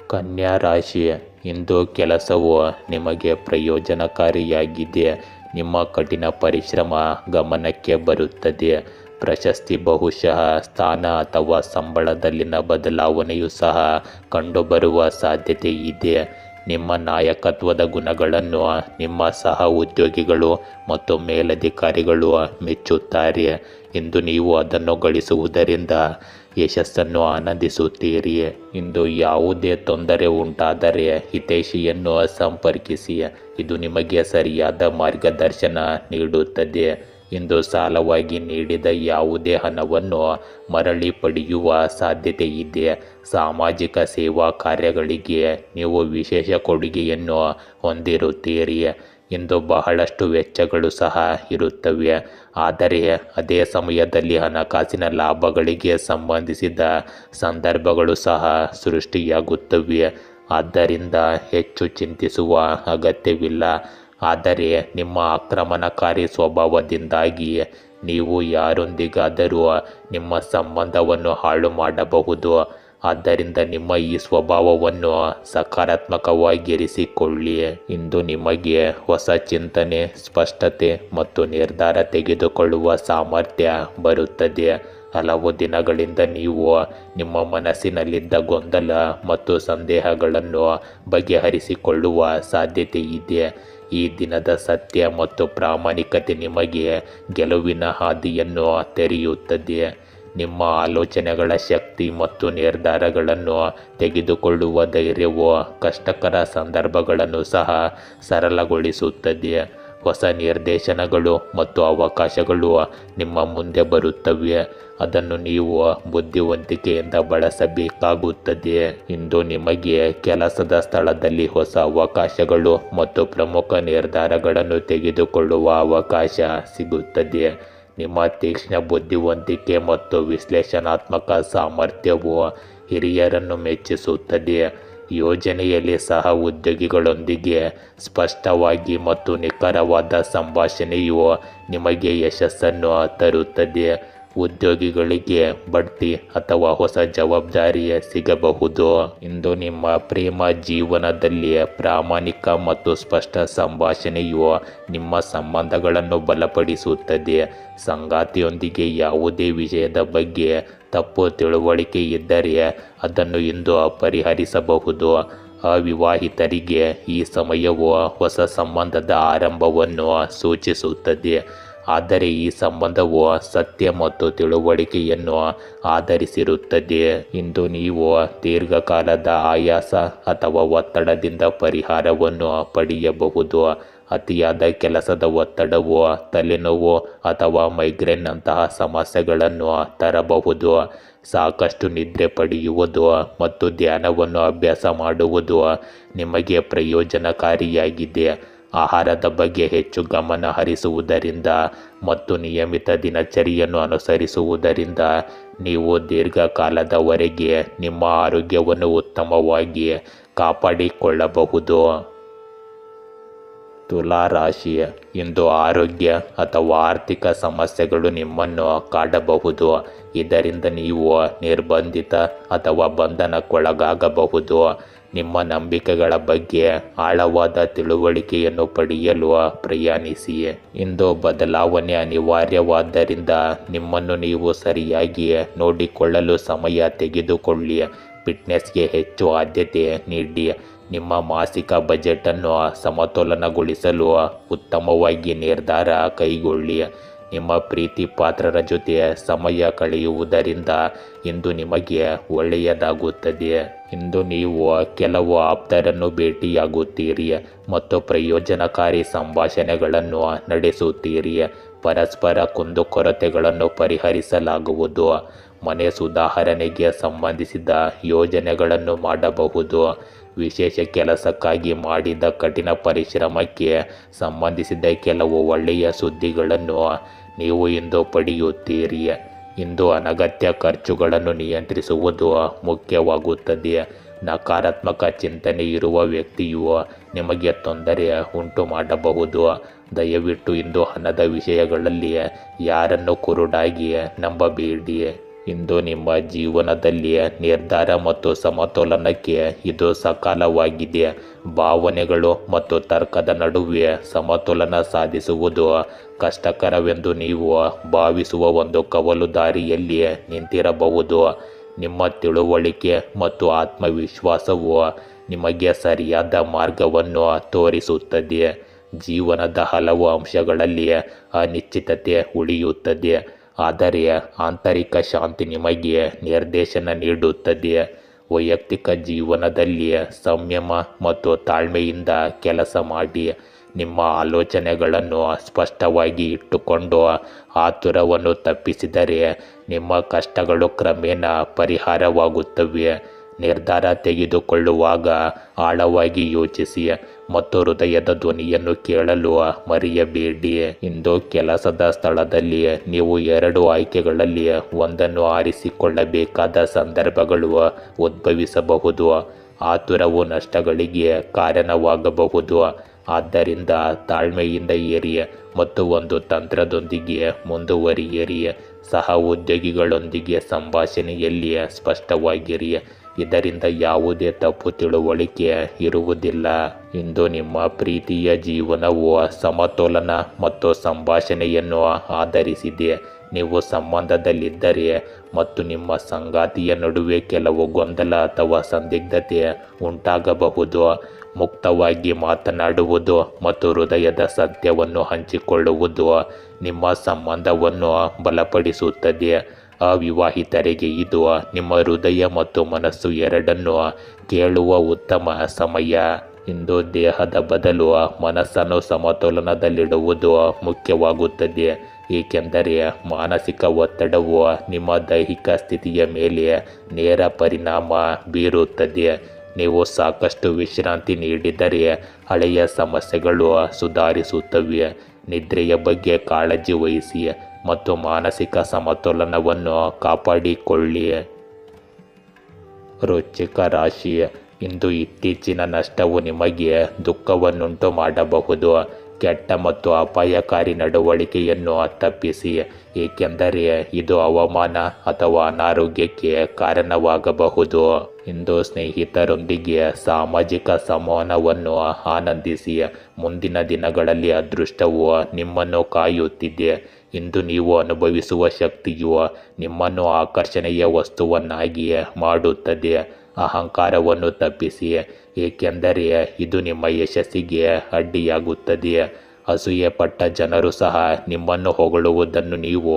ಕನ್ಯಾ ರಾಶಿ, ಇಂದು ಕೆಲಸವು ನಿಮಗೆ ಪ್ರಯೋಜನಕಾರಿಯಾಗಿದೆ. ನಿಮ್ಮ ಕಠಿಣ ಪರಿಶ್ರಮ ಗಮನಕ್ಕೆ ಬರುತ್ತದೆ ಪ್ರಶಸ್ತಿ, ಬಹುಶಃ ಸ್ಥಾನ ಅಥವಾ ಸಂಬಳದಲ್ಲಿನ ಬದಲಾವಣೆಯೂ ಸಹ ಕಂಡುಬರುವ ಸಾಧ್ಯತೆ ಇದೆ. ನಿಮ್ಮ ನಾಯಕತ್ವದ ಗುಣಗಳನ್ನು ನಿಮ್ಮ ಸಹ ಉದ್ಯೋಗಿಗಳು ಮತ್ತು ಮೇಲಧಿಕಾರಿಗಳು ಮೆಚ್ಚುತ್ತಾರೆ. ಇಂದು ನೀವು ಅದನ್ನು ಗಳಿಸುವುದರಿಂದ ಯಶಸ್ಸನ್ನು ಆನಂದಿಸುತ್ತೀರಿ. ಇಂದು ಯಾವುದೇ ತೊಂದರೆ ಉಂಟಾದರೆ ಹಿತೈಷಿಯನ್ನು ಸಂಪರ್ಕಿಸಿ, ಇದು ನಿಮಗೆ ಸರಿಯಾದ ಮಾರ್ಗದರ್ಶನ ನೀಡುತ್ತದೆ. ಇಂದು ಸಾಲವಾಗಿ ನೀಡಿದ ಯಾವುದೇ ಹಣವನ್ನು ಮರಳಿ ಪಡೆಯುವ ಸಾಧ್ಯತೆ ಇದೆ. ಸಾಮಾಜಿಕ ಸೇವಾ ಕಾರ್ಯಗಳಿಗೆ ನೀವು ವಿಶೇಷ ಕೊಡುಗೆಯನ್ನು ಹೊಂದಿರುತ್ತೀರಿ. ಇಂದು ಬಹಳಷ್ಟು ವೆಚ್ಚಗಳು ಸಹ ಇರುತ್ತವೆ, ಆದರೆ ಅದೇ ಸಮಯದಲ್ಲಿ ಹಣಕಾಸಿನ ಲಾಭಗಳಿಗೆ ಸಂಬಂಧಿಸಿದ ಸಂದರ್ಭಗಳು ಸಹ ಸೃಷ್ಟಿಯಾಗುತ್ತವೆ. ಆದ್ದರಿಂದ ಹೆಚ್ಚು ಚಿಂತಿಸುವ ಅಗತ್ಯವಿಲ್ಲ. ಆದರೆ ನಿಮ್ಮ ಆಕ್ರಮಣಕಾರಿ ಸ್ವಭಾವದಿಂದಾಗಿ ನೀವು ಯಾರೊಂದಿಗಾದರೂ ನಿಮ್ಮ ಸಂಬಂಧವನ್ನು ಹಾಳು ಮಾಡಬಹುದು. ಆದ್ದರಿಂದ ನಿಮ್ಮ ಈ ಸ್ವಭಾವವನ್ನು ಸಕಾರಾತ್ಮಕವಾಗಿರಿಸಿಕೊಳ್ಳಿ. ಇಂದು ನಿಮಗೆ ಹೊಸ ಚಿಂತನೆ, ಸ್ಪಷ್ಟತೆ ಮತ್ತು ನಿರ್ಧಾರ ತೆಗೆದುಕೊಳ್ಳುವ ಸಾಮರ್ಥ್ಯ ಬರುತ್ತದೆ. ಹಲವು ದಿನಗಳಿಂದ ನೀವು ನಿಮ್ಮ ಮನಸ್ಸಿನಲ್ಲಿದ್ದ ಗೊಂದಲ ಮತ್ತು ಸಂದೇಹಗಳನ್ನು ಬಗೆಹರಿಸಿಕೊಳ್ಳುವ ಸಾಧ್ಯತೆ ಇದೆ. ಈ ದಿನದ ಸತ್ಯ ಮತ್ತು ಪ್ರಾಮಾಣಿಕತೆ ನಿಮಗೆ ಗೆಲುವಿನ ಹಾದಿಯನ್ನು ತೆರೆಯುತ್ತದೆ. ನಿಮ್ಮ ಆಲೋಚನೆಗಳ ಶಕ್ತಿ ಮತ್ತು ನಿರ್ಧಾರಗಳನ್ನು ತೆಗೆದುಕೊಳ್ಳುವ ಧೈರ್ಯವು ಕಷ್ಟಕರ ಸಂದರ್ಭಗಳನ್ನು ಸಹ ಸರಳಗೊಳಿಸುತ್ತದೆ. ಹೊಸ ನಿರ್ದೇಶನಗಳು ಮತ್ತು ಅವಕಾಶಗಳು ನಿಮ್ಮ ಮುಂದೆ ಬರುತ್ತವೆ. ಅದನ್ನು ನೀವು ಬುದ್ಧಿವಂತಿಕೆಯಿಂದ ಬಳಸಬೇಕಾಗುತ್ತದೆ. ಇಂದು ನಿಮಗೆ ಕೆಲಸದ ಸ್ಥಳದಲ್ಲಿ ಹೊಸ ಅವಕಾಶಗಳು ಮತ್ತು ಪ್ರಮುಖ ನಿರ್ಧಾರಗಳನ್ನು ತೆಗೆದುಕೊಳ್ಳುವ ಅವಕಾಶ ಸಿಗುತ್ತದೆ. ನಿಮ್ಮ ತೀಕ್ಷ್ಣ ಬುದ್ಧಿವಂತಿಕೆ ಮತ್ತು ವಿಶ್ಲೇಷಣಾತ್ಮಕ ಸಾಮರ್ಥ್ಯವು ಹಿರಿಯರನ್ನು ಮೆಚ್ಚಿಸುತ್ತದೆ. ಯೋಜನೆಯಲ್ಲಿ ಸಹ ಉದ್ಯೋಗಿಗಳೊಂದಿಗೆ ಸ್ಪಷ್ಟವಾಗಿ ಮತ್ತು ನಿಖರವಾದ ಸಂಭಾಷಣೆಯು ನಿಮಗೆ ಯಶಸ್ಸನ್ನು ತರುತ್ತದೆ. ಉದ್ಯೋಗಿಗಳಿಗೆ ಬಡ್ತಿ ಅಥವಾ ಹೊಸ ಜವಾಬ್ದಾರಿ ಸಿಗಬಹುದು. ಇಂದು ನಿಮ್ಮ ಪ್ರೇಮ ಜೀವನದಲ್ಲಿ ಪ್ರಾಮಾಣಿಕ ಮತ್ತು ಸ್ಪಷ್ಟ ಸಂಭಾಷಣೆಯು ನಿಮ್ಮ ಸಂಬಂಧಗಳನ್ನು ಬಲಪಡಿಸುತ್ತದೆ. ಸಂಗಾತಿಯೊಂದಿಗೆ ಯಾವುದೇ ವಿಷಯದ ಬಗ್ಗೆ ತಪ್ಪು ತಿಳುವಳಿಕೆ ಇದ್ದರೆ ಅದನ್ನು ಇಂದು ಪರಿಹರಿಸಬಹುದು. ಅವಿವಾಹಿತರಿಗೆ ಈ ಸಮಯವು ಹೊಸ ಸಂಬಂಧದ ಆರಂಭವನ್ನು ಸೂಚಿಸುತ್ತದೆ, ಆದರೆ ಈ ಸಂಬಂಧವು ಸತ್ಯ ಮತ್ತು ತಿಳುವಳಿಕೆಯನ್ನು ಆಧರಿಸಿರುತ್ತದೆ. ಇಂದು ನೀವು ದೀರ್ಘಕಾಲದ ಆಯಾಸ ಅಥವಾ ಒತ್ತಡದಿಂದ ಪರಿಹಾರವನ್ನು ಪಡೆಯಬಹುದು. ಅತಿಯಾದ ಕೆಲಸದ ಒತ್ತಡವು ತಲೆನೋವು ಅಥವಾ ಮೈಗ್ರೇನ್ನಂತಹ ಸಮಸ್ಯೆಗಳನ್ನು ತರಬಹುದು. ಸಾಕಷ್ಟು ನಿದ್ರೆ ಪಡೆಯುವುದು ಮತ್ತು ಧ್ಯಾನವನ್ನು ಅಭ್ಯಾಸ ಮಾಡುವುದು ನಿಮಗೆ ಪ್ರಯೋಜನಕಾರಿಯಾಗಿದೆ. ಆಹಾರದ ಬಗ್ಗೆ ಹೆಚ್ಚು ಗಮನ ಹರಿಸುವುದರಿಂದ ಮತ್ತು ನಿಯಮಿತ ದಿನಚರಿಯನ್ನು ಅನುಸರಿಸುವುದರಿಂದ ನೀವು ದೀರ್ಘಕಾಲದವರೆಗೆ ನಿಮ್ಮ ಆರೋಗ್ಯವನ್ನು ಉತ್ತಮವಾಗಿ ಕಾಪಾಡಿಕೊಳ್ಳಬಹುದು. ತುಲಾ ರಾಶಿ, ಇಂದು ಆರೋಗ್ಯ ಅಥವಾ ಆರ್ಥಿಕ ಸಮಸ್ಯೆಗಳು ನಿಮ್ಮನ್ನು ಕಾಡಬಹುದು. ಇದರಿಂದ ನೀವು ನಿರ್ಬಂಧಿತ ಅಥವಾ ಬಂಧನಕ್ಕೊಳಗಾಗಬಹುದು. ನಿಮ್ಮ ನಂಬಿಕೆಗಳ ಬಗ್ಗೆ ಆಳವಾದ ತಿಳುವಳಿಕೆಯನ್ನು ಪಡೆಯಲು ಪ್ರಯಾಣಿಸಿ. ಇಂದು ಬದಲಾವಣೆ ಅನಿವಾರ್ಯವಾದ್ದರಿಂದ ನಿಮ್ಮನ್ನು ನೀವು ಸರಿಯಾಗಿ ನೋಡಿಕೊಳ್ಳಲು ಸಮಯ ತೆಗೆದುಕೊಳ್ಳಿ. ಫಿಟ್ನೆಸ್ಗೆ ಹೆಚ್ಚು ಆದ್ಯತೆ ನೀಡಿ. ನಿಮ್ಮ ಮಾಸಿಕ ಬಜೆಟನ್ನು ಸಮತೋಲನಗೊಳಿಸಲು ಉತ್ತಮವಾಗಿ ನಿರ್ಧಾರ ಕೈಗೊಳ್ಳಿ. ನಿಮ್ಮ ಪ್ರೀತಿ ಪಾತ್ರರ ಜೊತೆ ಸಮಯ ಕಳೆಯುವುದರಿಂದ ಇಂದು ನಿಮಗೆ ಒಳ್ಳೆಯದಾಗುತ್ತದೆ. ಇಂದು ನೀವು ಕೆಲವು ಆಪ್ತರನ್ನು ಭೇಟಿಯಾಗುತ್ತೀರಿ ಮತ್ತು ಪ್ರಯೋಜನಕಾರಿ ಸಂಭಾಷಣೆಗಳನ್ನು ನಡೆಸುತ್ತೀರಿ. ಪರಸ್ಪರ ಕುಂದುಕೊರತೆಗಳನ್ನು ಪರಿಹರಿಸಲಾಗುವುದು. ಮನೆ ಸುಧಾರಣೆಗೆ ಸಂಬಂಧಿಸಿದ ಯೋಜನೆಗಳನ್ನು ಮಾಡಬಹುದು. ವಿಶೇಷ ಕೆಲಸಕ್ಕಾಗಿ ಮಾಡಿದ ಕಠಿಣ ಪರಿಶ್ರಮಕ್ಕೆ ಸಂಬಂಧಿಸಿದ ಕೆಲವು ಒಳ್ಳೆಯ ಸುದ್ದಿಗಳನ್ನು ನೀವು ಇಂದು ಪಡೆಯುತ್ತೀರಿ. ಇಂದು ಅನಗತ್ಯ ಖರ್ಚುಗಳನ್ನು ನಿಯಂತ್ರಿಸುವುದು ಮುಖ್ಯವಾಗುತ್ತದೆ. ನಕಾರಾತ್ಮಕ ಚಿಂತನೆ ಇರುವ ವ್ಯಕ್ತಿಯು ನಿಮಗೆ ತೊಂದರೆ ಉಂಟು ಮಾಡಬಹುದು. ದಯವಿಟ್ಟು ಇಂದು ಹಣದ ವಿಷಯಗಳಲ್ಲಿ ಯಾರನ್ನು ಕುರುಡಾಗಿ ನಂಬಬೇಡಿ. ಇಂದು ನಿಮ್ಮ ಜೀವನದಲ್ಲಿ ನಿರ್ಧಾರ ಮತ್ತು ಸಮತೋಲನಕ್ಕೆ ಇದು ಸಕಾಲವಾಗಿದೆ. ಭಾವನೆಗಳು ಮತ್ತು ತರ್ಕದ ನಡುವೆ ಸಮತೋಲನ ಸಾಧಿಸುವುದು ಕಷ್ಟಕರವೆಂದು ನೀವು ಭಾವಿಸುವ ಒಂದು ಕವಲು ದಾರಿಯಲ್ಲಿ ನಿಂತಿರಬಹುದು. ನಿಮ್ಮ ತಿಳುವಳಿಕೆ ಮತ್ತು ಆತ್ಮವಿಶ್ವಾಸವು ನಿಮಗೆ ಸರಿಯಾದ ಮಾರ್ಗವನ್ನು ತೋರಿಸುತ್ತದೆ. ಜೀವನದ ಹಲವು ಅಂಶಗಳಲ್ಲಿ ಅನಿಶ್ಚಿತತೆ ಉಳಿಯುತ್ತದೆ, ಆದರೆ ಆಂತರಿಕ ಶಾಂತಿ ನಿಮಗೆ ನಿರ್ದೇಶನ ನೀಡುತ್ತದೆ. ವೈಯಕ್ತಿಕ ಜೀವನದಲ್ಲಿ ಸಂಯಮ ಮತ್ತು ತಾಳ್ಮೆಯಿಂದ ಕೆಲಸ ಮಾಡಿ. ನಿಮ್ಮ ಆಲೋಚನೆಗಳನ್ನು ಸ್ಪಷ್ಟವಾಗಿ ಇಟ್ಟುಕೊಂಡು ಆತುರವನ್ನು ತಪ್ಪಿಸಿದರೆ ನಿಮ್ಮ ಕಷ್ಟಗಳು ಕ್ರಮೇಣ ಪರಿಹಾರವಾಗುತ್ತವೆ. ನಿರ್ಧಾರ ತೆಗೆದುಕೊಳ್ಳುವಾಗ ಆಳವಾಗಿ ಯೋಚಿಸಿ ಮತ್ತು ಹೃದಯದ ಧ್ವನಿಯನ್ನು ಕೇಳಲು ಮರೆಯಬೇಡಿ. ಇಂದು ಕೆಲಸದ ಸ್ಥಳದಲ್ಲಿ ನೀವು 2 ಆಯ್ಕೆಗಳಲ್ಲಿ ಒಂದನ್ನು ಆರಿಸಿಕೊಳ್ಳಬೇಕಾದ ಸಂದರ್ಭಗಳು ಉದ್ಭವಿಸಬಹುದು. ಆತುರವು ನಷ್ಟಗಳಿಗೆ ಕಾರಣವಾಗಬಹುದು, ಆದ್ದರಿಂದ ತಾಳ್ಮೆಯಿಂದ ಇರಿ ಮತ್ತು ಒಂದು ತಂತ್ರದೊಂದಿಗೆ ಮುಂದುವರಿಯಿರಿ. ಸಹ ಉದ್ಯೋಗಿಗಳೊಂದಿಗೆ ಸಂಭಾಷಣೆಯಲ್ಲಿ ಸ್ಪಷ್ಟವಾಗಿರಿ, ಇದರಿಂದ ಯಾವುದೇ ತಪ್ಪು ತಿಳುವಳಿಕೆ ಇರುವುದಿಲ್ಲ. ಇಂದು ನಿಮ್ಮ ಪ್ರೀತಿಯ ಜೀವನವು ಸಮತೋಲನ ಮತ್ತು ಸಂಭಾಷಣೆಯನ್ನು ಆಧರಿಸಿದೆ. ನೀವು ಸಂಬಂಧದಲ್ಲಿದ್ದರೆ ಮತ್ತು ನಿಮ್ಮ ಸಂಗಾತಿಯ ನಡುವೆ ಕೆಲವು ಗೊಂದಲ ಅಥವಾ ಸಂದಿಗ್ಧತೆ ಉಂಟಾಗಬಹುದು, ಮುಕ್ತವಾಗಿ ಮಾತನಾಡುವುದು ಮತ್ತು ಹೃದಯದ ಸತ್ಯವನ್ನು ಹಂಚಿಕೊಳ್ಳುವುದು ನಿಮ್ಮ ಸಂಬಂಧವನ್ನು ಬಲಪಡಿಸುತ್ತದೆ. ಅವಿವಾಹಿತರಿಗೆ ಇದು ನಿಮ್ಮ ಹೃದಯ ಮತ್ತು ಮನಸ್ಸು ಎರಡನ್ನೂ ಕೇಳುವ ಉತ್ತಮ ಸಮಯ. ಇಂದು ದೇಹದ ಬದಲು ಮನಸ್ಸನ್ನು ಸಮತೋಲನದಲ್ಲಿಡುವುದು ಮುಖ್ಯವಾಗುತ್ತದೆ, ಏಕೆಂದರೆ ಮಾನಸಿಕ ಒತ್ತಡವು ನಿಮ್ಮ ದೈಹಿಕ ಸ್ಥಿತಿಯ ಮೇಲೆ ನೇರ ಪರಿಣಾಮ ಬೀರುತ್ತದೆ. ನೀವು ಸಾಕಷ್ಟು ವಿಶ್ರಾಂತಿ ನೀಡಿದರೆ ಹಳೆಯ ಸಮಸ್ಯೆಗಳು ಸುಧಾರಿಸುತ್ತವೆ. ನಿದ್ರೆಯ ಬಗ್ಗೆ ಕಾಳಜಿ ವಹಿಸಿ ಮತ್ತು ಮಾನಸಿಕ ಸಮತೋಲನವನ್ನು ಕಾಪಾಡಿಕೊಳ್ಳಿ. ವೃಶ್ಚಿಕ ರಾಶಿ, ಇಂದು ಇತ್ತೀಚಿನ ನಷ್ಟವು ನಿಮಗೆ ದುಃಖವನ್ನುಂಟು ಮಾಡಬಹುದು. ಕೆಟ್ಟ ಮತ್ತು ಅಪಾಯಕಾರಿ ನಡವಳಿಕೆಯನ್ನು ತಪ್ಪಿಸಿ, ಏಕೆಂದರೆ ಇದು ಅವಮಾನ ಅಥವಾ ಅನಾರೋಗ್ಯಕ್ಕೆ ಕಾರಣವಾಗಬಹುದು. ಇಂದು ಸ್ನೇಹಿತರೊಂದಿಗೆ ಸಾಮಾಜಿಕ ಸಂವಹನವನ್ನು ಆನಂದಿಸಿ. ಮುಂದಿನ ದಿನಗಳಲ್ಲಿ ಅದೃಷ್ಟವು ನಿಮ್ಮನ್ನು ಕಾಯುತ್ತಿದೆ. ಇಂದು ನೀವು ಅನುಭವಿಸುವ ಶಕ್ತಿಯು ನಿಮ್ಮನ್ನು ಆಕರ್ಷಣೆಯ ವಸ್ತುವನ್ನಾಗಿ ಮಾಡುತ್ತದೆ. ಅಹಂಕಾರವನ್ನು ತಪ್ಪಿಸಿ, ಏಕೆಂದರೆ ಇದು ನಿಮ್ಮ ಯಶಸ್ಸಿಗೆ ಅಡ್ಡಿಯಾಗುತ್ತದೆ. ಅಸೂಯೆ ಪಟ್ಟ ಜನರು ಸಹ ನಿಮ್ಮನ್ನು ಹೊಗಳುವುದನ್ನು ನೀವು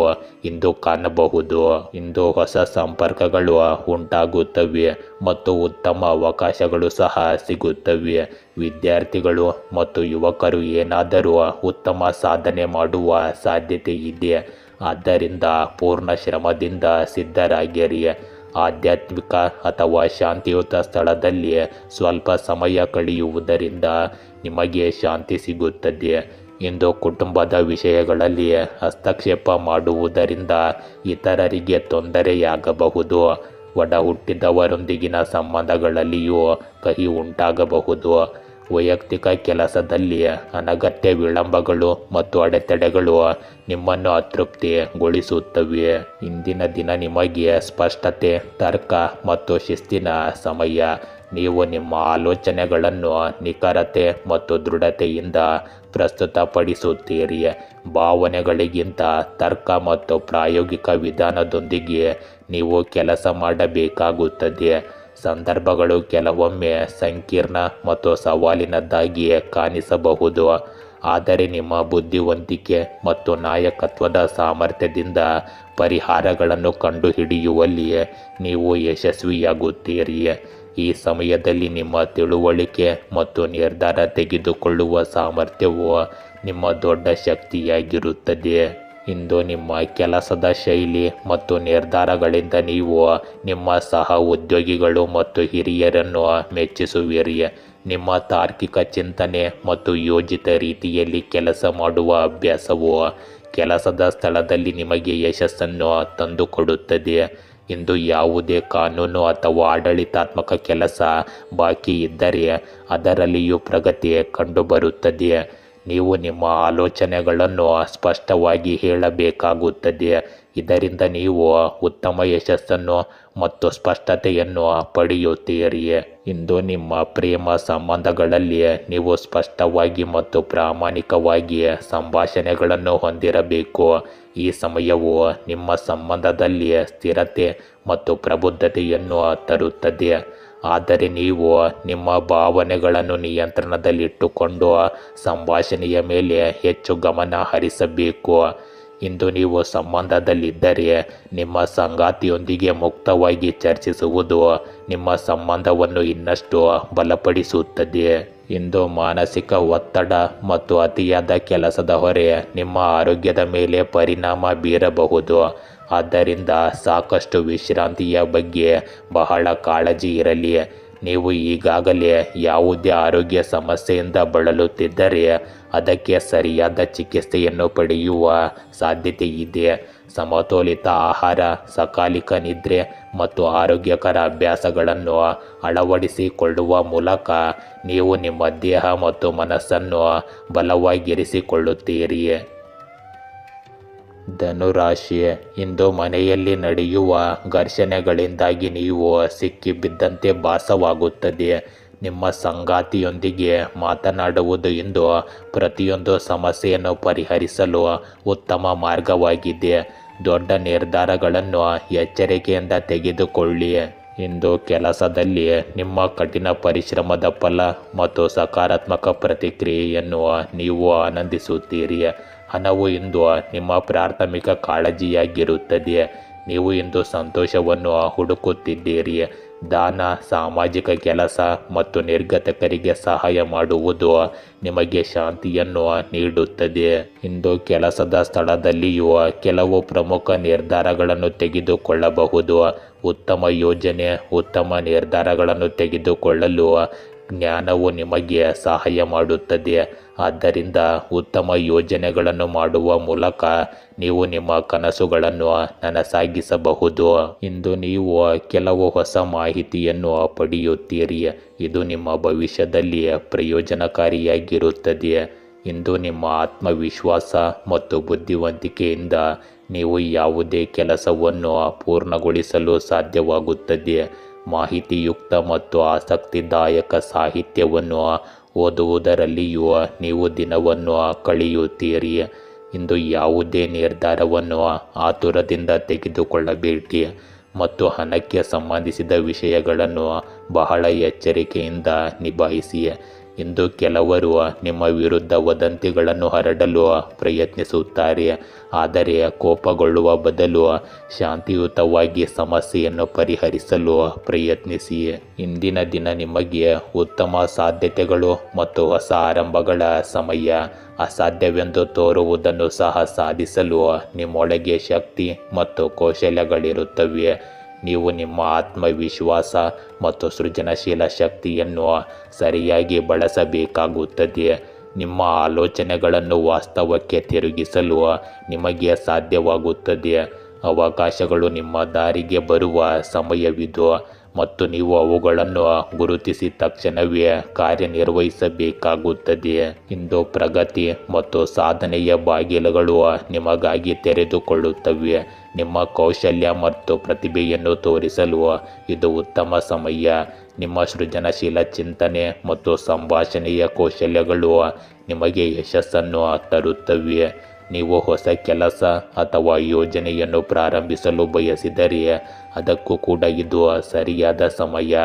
ಇಂದು ಕಾಣಬಹುದು. ಇಂದು ಹೊಸ ಸಂಪರ್ಕಗಳು ಉಂಟಾಗುತ್ತವೆ ಮತ್ತು ಉತ್ತಮ ಅವಕಾಶಗಳು ಸಹ ಸಿಗುತ್ತವೆ. ವಿದ್ಯಾರ್ಥಿಗಳು ಮತ್ತು ಯುವಕರು ಏನಾದರೂ ಉತ್ತಮ ಸಾಧನೆ ಮಾಡುವ ಸಾಧ್ಯತೆ ಇದೆ, ಆದ್ದರಿಂದ ಪೂರ್ಣ ಶ್ರಮದಿಂದ ಸಿದ್ಧರಾಗಿರಿ. ಆಧ್ಯಾತ್ಮಿಕ ಅಥವಾ ಶಾಂತಿಯುತ ಸ್ಥಳದಲ್ಲಿ ಸ್ವಲ್ಪ ಸಮಯ ಕಳೆಯುವುದರಿಂದ ನಿಮಗೆ ಶಾಂತಿ ಸಿಗುತ್ತದೆ. ಇಂದು ಕುಟುಂಬದ ವಿಷಯಗಳಲ್ಲಿ ಹಸ್ತಕ್ಷೇಪ ಮಾಡುವುದರಿಂದ ಇತರರಿಗೆ ತೊಂದರೆಯಾಗಬಹುದು. ಒಡ ಹುಟ್ಟಿದವರೊಂದಿಗಿನ ಸಂಬಂಧಗಳಲ್ಲಿಯೂ ಕಹಿ ಉಂಟಾಗಬಹುದು. ವೈಯಕ್ತಿಕ ಕೆಲಸದಲ್ಲಿ ಅನಗತ್ಯ ವಿಳಂಬಗಳು ಮತ್ತು ಅಡೆತಡೆಗಳು ನಿಮ್ಮನ್ನು ಅತೃಪ್ತಿಗೊಳಿಸುತ್ತವೆ. ಇಂದಿನ ದಿನ ನಿಮಗೆ ಸ್ಪಷ್ಟತೆ, ತರ್ಕ ಮತ್ತು ಶಿಸ್ತಿನ ಸಮಯ. ನೀವು ನಿಮ್ಮ ಆಲೋಚನೆಗಳನ್ನು ನಿಖರತೆ ಮತ್ತು ದೃಢತೆಯಿಂದ ಪ್ರಸ್ತುತಪಡಿಸುತ್ತೀರಿ. ಭಾವನೆಗಳಿಗಿಂತ ತರ್ಕ ಮತ್ತು ಪ್ರಾಯೋಗಿಕ ವಿಧಾನದೊಂದಿಗೆ ನೀವು ಕೆಲಸ ಮಾಡಬೇಕಾಗುತ್ತದೆ. ಸಂದರ್ಭಗಳು ಕೆಲವೊಮ್ಮೆ ಸಂಕೀರ್ಣ ಮತ್ತು ಸವಾಲಿನದ್ದಾಗಿ ಕಾಣಿಸಬಹುದು, ಆದರೆ ನಿಮ್ಮ ಬುದ್ಧಿವಂತಿಕೆ ಮತ್ತು ನಾಯಕತ್ವದ ಸಾಮರ್ಥ್ಯದಿಂದ ಪರಿಹಾರಗಳನ್ನು ಕಂಡುಹಿಡಿಯುವಲ್ಲಿ ನೀವು ಯಶಸ್ವಿಯಾಗುತ್ತೀರಿ. ಈ ಸಮಯದಲ್ಲಿ ನಿಮ್ಮ ತಿಳುವಳಿಕೆ ಮತ್ತು ನಿರ್ಧಾರ ತೆಗೆದುಕೊಳ್ಳುವ ಸಾಮರ್ಥ್ಯವು ನಿಮ್ಮ ದೊಡ್ಡ ಶಕ್ತಿಯಾಗಿರುತ್ತದೆ. ಇಂದು ನಿಮ್ಮ ಕೆಲಸದ ಶೈಲಿ ಮತ್ತು ನಿರ್ಧಾರಗಳಿಂದ ನೀವು ನಿಮ್ಮ ಸಹ ಉದ್ಯೋಗಿಗಳು ಮತ್ತು ಹಿರಿಯರನ್ನು ಮೆಚ್ಚಿಸುವಿರಿ. ನಿಮ್ಮ ತಾರ್ಕಿಕ ಚಿಂತನೆ ಮತ್ತು ಯೋಜಿತ ರೀತಿಯಲ್ಲಿ ಕೆಲಸ ಮಾಡುವ ಅಭ್ಯಾಸವು ಕೆಲಸದ ಸ್ಥಳದಲ್ಲಿ ನಿಮಗೆ ಯಶಸ್ಸನ್ನು ತಂದುಕೊಡುತ್ತದೆ. ಇಂದು ಯಾವುದೇ ಕಾನೂನು ಅಥವಾ ಆಡಳಿತಾತ್ಮಕ ಕೆಲಸ ಬಾಕಿ ಇದ್ದರೆ ಅದರಲ್ಲಿಯೂ ಪ್ರಗತಿ ಕಂಡುಬರುತ್ತದೆ. ನೀವು ನಿಮ್ಮ ಆಲೋಚನೆಗಳನ್ನು ಸ್ಪಷ್ಟವಾಗಿ ಹೇಳಬೇಕಾಗುತ್ತದೆ. ಇದರಿಂದ ನೀವು ಉತ್ತಮ ಯಶಸ್ಸನ್ನು ಮತ್ತು ಸ್ಪಷ್ಟತೆಯನ್ನು ಪಡೆಯುತ್ತೀರಿ. ಇಂದು ನಿಮ್ಮ ಪ್ರೇಮ ಸಂಬಂಧಗಳಲ್ಲಿ ನೀವು ಸ್ಪಷ್ಟವಾಗಿ ಮತ್ತು ಪ್ರಾಮಾಣಿಕವಾಗಿ ಸಂಭಾಷಣೆಗಳನ್ನು ಹೊಂದಿರಬೇಕು. ಈ ಸಮಯವು ನಿಮ್ಮ ಸಂಬಂಧದಲ್ಲಿ ಸ್ಥಿರತೆ ಮತ್ತು ಪ್ರಬುದ್ಧತೆಯನ್ನು ತರುತ್ತದೆ. ಆದರೆ ನೀವು ನಿಮ್ಮ ಭಾವನೆಗಳನ್ನು ನಿಯಂತ್ರಣದಲ್ಲಿಟ್ಟುಕೊಂಡು ಸಂಭಾಷಣೆಯ ಮೇಲೆ ಹೆಚ್ಚು ಗಮನ ಹರಿಸಬೇಕು. ಇಂದು ನೀವು ಸಂಬಂಧದಲ್ಲಿದ್ದರೆ ನಿಮ್ಮ ಸಂಗಾತಿಯೊಂದಿಗೆ ಮುಕ್ತವಾಗಿ ಚರ್ಚಿಸುವುದು ನಿಮ್ಮ ಸಂಬಂಧವನ್ನು ಇನ್ನಷ್ಟು ಬಲಪಡಿಸುತ್ತದೆ. ಇಂದು ಮಾನಸಿಕ ಒತ್ತಡ ಮತ್ತು ಅತಿಯಾದ ಕೆಲಸದ ಹೊರೆ ನಿಮ್ಮ ಆರೋಗ್ಯದ ಮೇಲೆ ಪರಿಣಾಮ ಬೀರಬಹುದು. ಆದ್ದರಿಂದ ಸಾಕಷ್ಟು ವಿಶ್ರಾಂತಿಯ ಬಗ್ಗೆ ಬಹಳ ಕಾಳಜಿ ಇರಲಿ. ನೀವು ಈಗಾಗಲೇ ಯಾವುದೇ ಆರೋಗ್ಯ ಸಮಸ್ಯೆಯಿಂದ ಬಳಲುತ್ತಿದ್ದರೆ ಅದಕ್ಕೆ ಸರಿಯಾದ ಚಿಕಿತ್ಸೆಯನ್ನು ಪಡೆಯುವ ಸಾಧ್ಯತೆ ಇದೆ. ಸಮತೋಲಿತ ಆಹಾರ, ಸಕಾಲಿಕ ನಿದ್ರೆ ಮತ್ತು ಆರೋಗ್ಯಕರ ಅಭ್ಯಾಸಗಳನ್ನು ಅಳವಡಿಸಿಕೊಳ್ಳುವ ಮೂಲಕ ನೀವು ನಿಮ್ಮ ದೇಹ ಮತ್ತು ಮನಸ್ಸನ್ನು ಬಲವಾಗಿರಿಸಿಕೊಳ್ಳುತ್ತೀರಿ. ಧನುರಾಶಿ, ಇಂದು ಮನೆಯಲ್ಲಿ ನಡೆಯುವ ಘರ್ಷಣೆಗಳಿಂದಾಗಿ ನೀವು ಸಿಕ್ಕಿಬಿದ್ದಂತೆ ಭಾಸವಾಗುತ್ತದೆ. ನಿಮ್ಮ ಸಂಗಾತಿಯೊಂದಿಗೆ ಮಾತನಾಡುವುದು ಇಂದು ಪ್ರತಿಯೊಂದು ಸಮಸ್ಯೆಯನ್ನು ಪರಿಹರಿಸಲು ಉತ್ತಮ ಮಾರ್ಗವಾಗಿದೆ. ದೊಡ್ಡ ನಿರ್ಧಾರಗಳನ್ನು ಎಚ್ಚರಿಕೆಯಿಂದ ತೆಗೆದುಕೊಳ್ಳಿ. ಇಂದು ಕೆಲಸದಲ್ಲಿ ನಿಮ್ಮ ಕಠಿಣ ಪರಿಶ್ರಮದ ಫಲ ಮತ್ತು ಸಕಾರಾತ್ಮಕ ಪ್ರತಿಕ್ರಿಯೆಯನ್ನು ನೀವು ಆನಂದಿಸುತ್ತೀರಿ. ಹಣವು ಇಂದು ನಿಮ್ಮ ಪ್ರಾಥಮಿಕ ಕಾಳಜಿಯಾಗಿರುತ್ತದೆ. ನೀವು ಇಂದು ಸಂತೋಷವನ್ನು ಹುಡುಕುತ್ತಿದ್ದೀರಿ. ದಾನ, ಸಾಮಾಜಿಕ ಕೆಲಸ ಮತ್ತು ನಿರ್ಗತಿಕರಿಗೆ ಸಹಾಯ ಮಾಡುವುದು ನಿಮಗೆ ಶಾಂತಿಯನ್ನು ನೀಡುತ್ತದೆ. ಇಂದು ಕೆಲಸದ ಸ್ಥಳದಲ್ಲಿಯೂ ಕೆಲವು ಪ್ರಮುಖ ನಿರ್ಧಾರಗಳನ್ನು ತೆಗೆದುಕೊಳ್ಳಬಹುದು. ಉತ್ತಮ ಯೋಜನೆ, ಉತ್ತಮ ನಿರ್ಧಾರಗಳನ್ನು ತೆಗೆದುಕೊಳ್ಳಲು ಜ್ಞಾನವು ನಿಮಗೆ ಸಹಾಯ ಮಾಡುತ್ತದೆ. ಆದ್ದರಿಂದ ಉತ್ತಮ ಯೋಜನೆಗಳನ್ನು ಮಾಡುವ ಮೂಲಕ ನೀವು ನಿಮ್ಮ ಕನಸುಗಳನ್ನು ನನಸಾಗಿಸಬಹುದು. ಇಂದು ನೀವು ಕೆಲವು ಹೊಸ ಮಾಹಿತಿಯನ್ನು ಪಡೆಯುತ್ತೀರಿ. ಇದು ನಿಮ್ಮ ಭವಿಷ್ಯದಲ್ಲಿ ಪ್ರಯೋಜನಕಾರಿಯಾಗಿರುತ್ತದೆ. ಇಂದು ನಿಮ್ಮ ಆತ್ಮವಿಶ್ವಾಸ ಮತ್ತು ಬುದ್ಧಿವಂತಿಕೆಯಿಂದ ನೀವು ಯಾವುದೇ ಕೆಲಸವನ್ನು ಪೂರ್ಣಗೊಳಿಸಲು ಸಾಧ್ಯವಾಗುತ್ತದೆ. ಮಾಹಿತಿಯುಕ್ತ ಮತ್ತು ಆಸಕ್ತಿದಾಯಕ ಸಾಹಿತ್ಯವನ್ನು ಓದುವುದರಲ್ಲಿಯೂ ನೀವು ದಿನವನ್ನು ಕಳೆಯುತ್ತೀರಿ. ಇಂದು ಯಾವುದೇ ನಿರ್ಧಾರವನ್ನು ಆತುರದಿಂದ ತೆಗೆದುಕೊಳ್ಳಬೇಡಿ ಮತ್ತು ಹಣಕ್ಕೆ ಸಂಬಂಧಿಸಿದ ವಿಷಯಗಳನ್ನು ಬಹಳ ಎಚ್ಚರಿಕೆಯಿಂದ ನಿಭಾಯಿಸಿ. ಇಂದು ಕೆಲವರು ನಿಮ್ಮ ವಿರುದ್ಧ ವದಂತಿಗಳನ್ನು ಹರಡಲು ಪ್ರಯತ್ನಿಸುತ್ತಾರೆ. ಆದರೆ ಕೋಪಗೊಳ್ಳುವ ಬದಲು ಶಾಂತಿಯುತವಾಗಿ ಸಮಸ್ಯೆಯನ್ನು ಪರಿಹರಿಸಲು ಪ್ರಯತ್ನಿಸಿ. ಇಂದಿನ ದಿನ ನಿಮಗೆ ಉತ್ತಮ ಸಾಧ್ಯತೆಗಳು ಮತ್ತು ಹೊಸ ಆರಂಭಗಳ ಸಮಯ. ಅಸಾಧ್ಯವೆಂದು ತೋರುವುದನ್ನು ಸಹ ಸಾಧಿಸಲು ನಿಮ್ಮೊಳಗೆ ಶಕ್ತಿ ಮತ್ತು ಕೌಶಲ್ಯಗಳಿರುತ್ತವೆ. ನೀವು ನಿಮ್ಮ ಆತ್ಮವಿಶ್ವಾಸ ಮತ್ತು ಸೃಜನಶೀಲ ಶಕ್ತಿಯನ್ನು ಸರಿಯಾಗಿ ಬಳಸಬೇಕಾಗುತ್ತದೆ. ನಿಮ್ಮ ಆಲೋಚನೆಗಳನ್ನು ವಾಸ್ತವಕ್ಕೆ ತಿರುಗಿಸಲು ನಿಮಗೆ ಸಾಧ್ಯವಾಗುತ್ತದೆ. ಅವಕಾಶಗಳು ನಿಮ್ಮ ದಾರಿಗೆ ಬರುವ ಸಮಯವಿದು ಮತ್ತು ನೀವು ಅವುಗಳನ್ನು ಗುರುತಿಸಿ ತಕ್ಷಣವೇ ಕಾರ್ಯನಿರ್ವಹಿಸಬೇಕಾಗುತ್ತದೆ. ಇಂದು ಪ್ರಗತಿ ಮತ್ತು ಸಾಧನೆಯ ಬಾಗಿಲುಗಳು ನಿಮಗಾಗಿ ತೆರೆದುಕೊಳ್ಳುತ್ತವೆ. ನಿಮ್ಮ ಕೌಶಲ್ಯ ಮತ್ತು ಪ್ರತಿಭೆಯನ್ನು ತೋರಿಸಲು ಇದು ಉತ್ತಮ ಸಮಯ. ನಿಮ್ಮ ಸೃಜನಶೀಲ ಚಿಂತನೆ ಮತ್ತು ಸಂಭಾಷಣೆಯ ಕೌಶಲ್ಯಗಳು ನಿಮಗೆ ಯಶಸ್ಸನ್ನು ತರುತ್ತವೆ. ನೀವು ಹೊಸ ಕೆಲಸ ಅಥವಾ ಯೋಜನೆಯನ್ನು ಪ್ರಾರಂಭಿಸಲು ಬಯಸಿದರೆ ಅದಕ್ಕೂ ಕೂಡ ಇದು ಸರಿಯಾದ ಸಮಯ.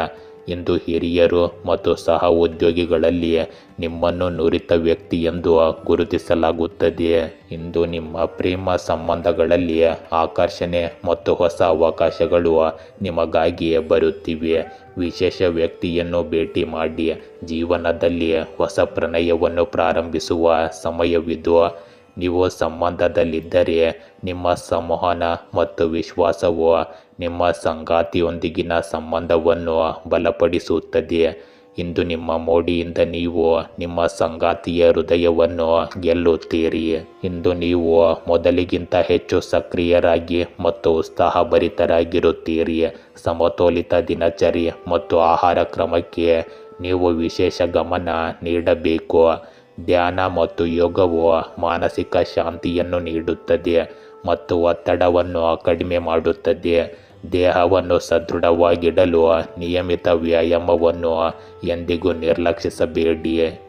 ಇಂದು ಹಿರಿಯರು ಮತ್ತು ಸಹ ಉದ್ಯೋಗಿಗಳಲ್ಲಿ ನಿಮ್ಮನ್ನು ನುರಿತ ವ್ಯಕ್ತಿ ಎಂದು ಗುರುತಿಸಲಾಗುತ್ತದೆ. ಇಂದು ನಿಮ್ಮ ಪ್ರೇಮ ಸಂಬಂಧಗಳಲ್ಲಿ ಆಕರ್ಷಣೆ ಮತ್ತು ಹೊಸ ಅವಕಾಶಗಳು ನಿಮಗಾಗಿ ಬರುತ್ತಿವೆ. ವಿಶೇಷ ವ್ಯಕ್ತಿಯನ್ನು ಭೇಟಿ ಮಾಡಿ ಜೀವನದಲ್ಲಿ ಹೊಸ ಪ್ರಣಯವನ್ನು ಪ್ರಾರಂಭಿಸುವ ಸಮಯವಿದು. ನೀವು ಸಂಬಂಧದಲ್ಲಿದ್ದರೆ ನಿಮ್ಮ ಸಂವಹನ ಮತ್ತು ವಿಶ್ವಾಸವು ನಿಮ್ಮ ಸಂಗಾತಿಯೊಂದಿಗಿನ ಸಂಬಂಧವನ್ನು ಬಲಪಡಿಸುತ್ತದೆ. ಇಂದು ನಿಮ್ಮ ಮೋಡಿಯಿಂದ ನೀವು ನಿಮ್ಮ ಸಂಗಾತಿಯ ಹೃದಯವನ್ನು ಗೆಲ್ಲುತ್ತೀರಿ. ಇಂದು ನೀವು ಮೊದಲಿಗಿಂತ ಹೆಚ್ಚು ಸಕ್ರಿಯರಾಗಿ ಮತ್ತು ಉತ್ಸಾಹಭರಿತರಾಗಿರುತ್ತೀರಿ. ಸಮತೋಲಿತ ದಿನಚರಿ ಮತ್ತು ಆಹಾರ ಕ್ರಮಕ್ಕೆ ನೀವು ವಿಶೇಷ ಗಮನ ನೀಡಬೇಕು. ಧ್ಯಾನ ಮತ್ತು ಯೋಗವು ಮಾನಸಿಕ ಶಾಂತಿಯನ್ನು ನೀಡುತ್ತದೆ ಮತ್ತು ಒತ್ತಡವನ್ನು ಕಡಿಮೆ ಮಾಡುತ್ತದೆ. ದೇಹವನ್ನು ಸದೃಢವಾಗಿಡಲು ನಿಯಮಿತ ವ್ಯಾಯಾಮವನ್ನು ಎಂದಿಗೂ ನಿರ್ಲಕ್ಷಿಸಬೇಡಿ.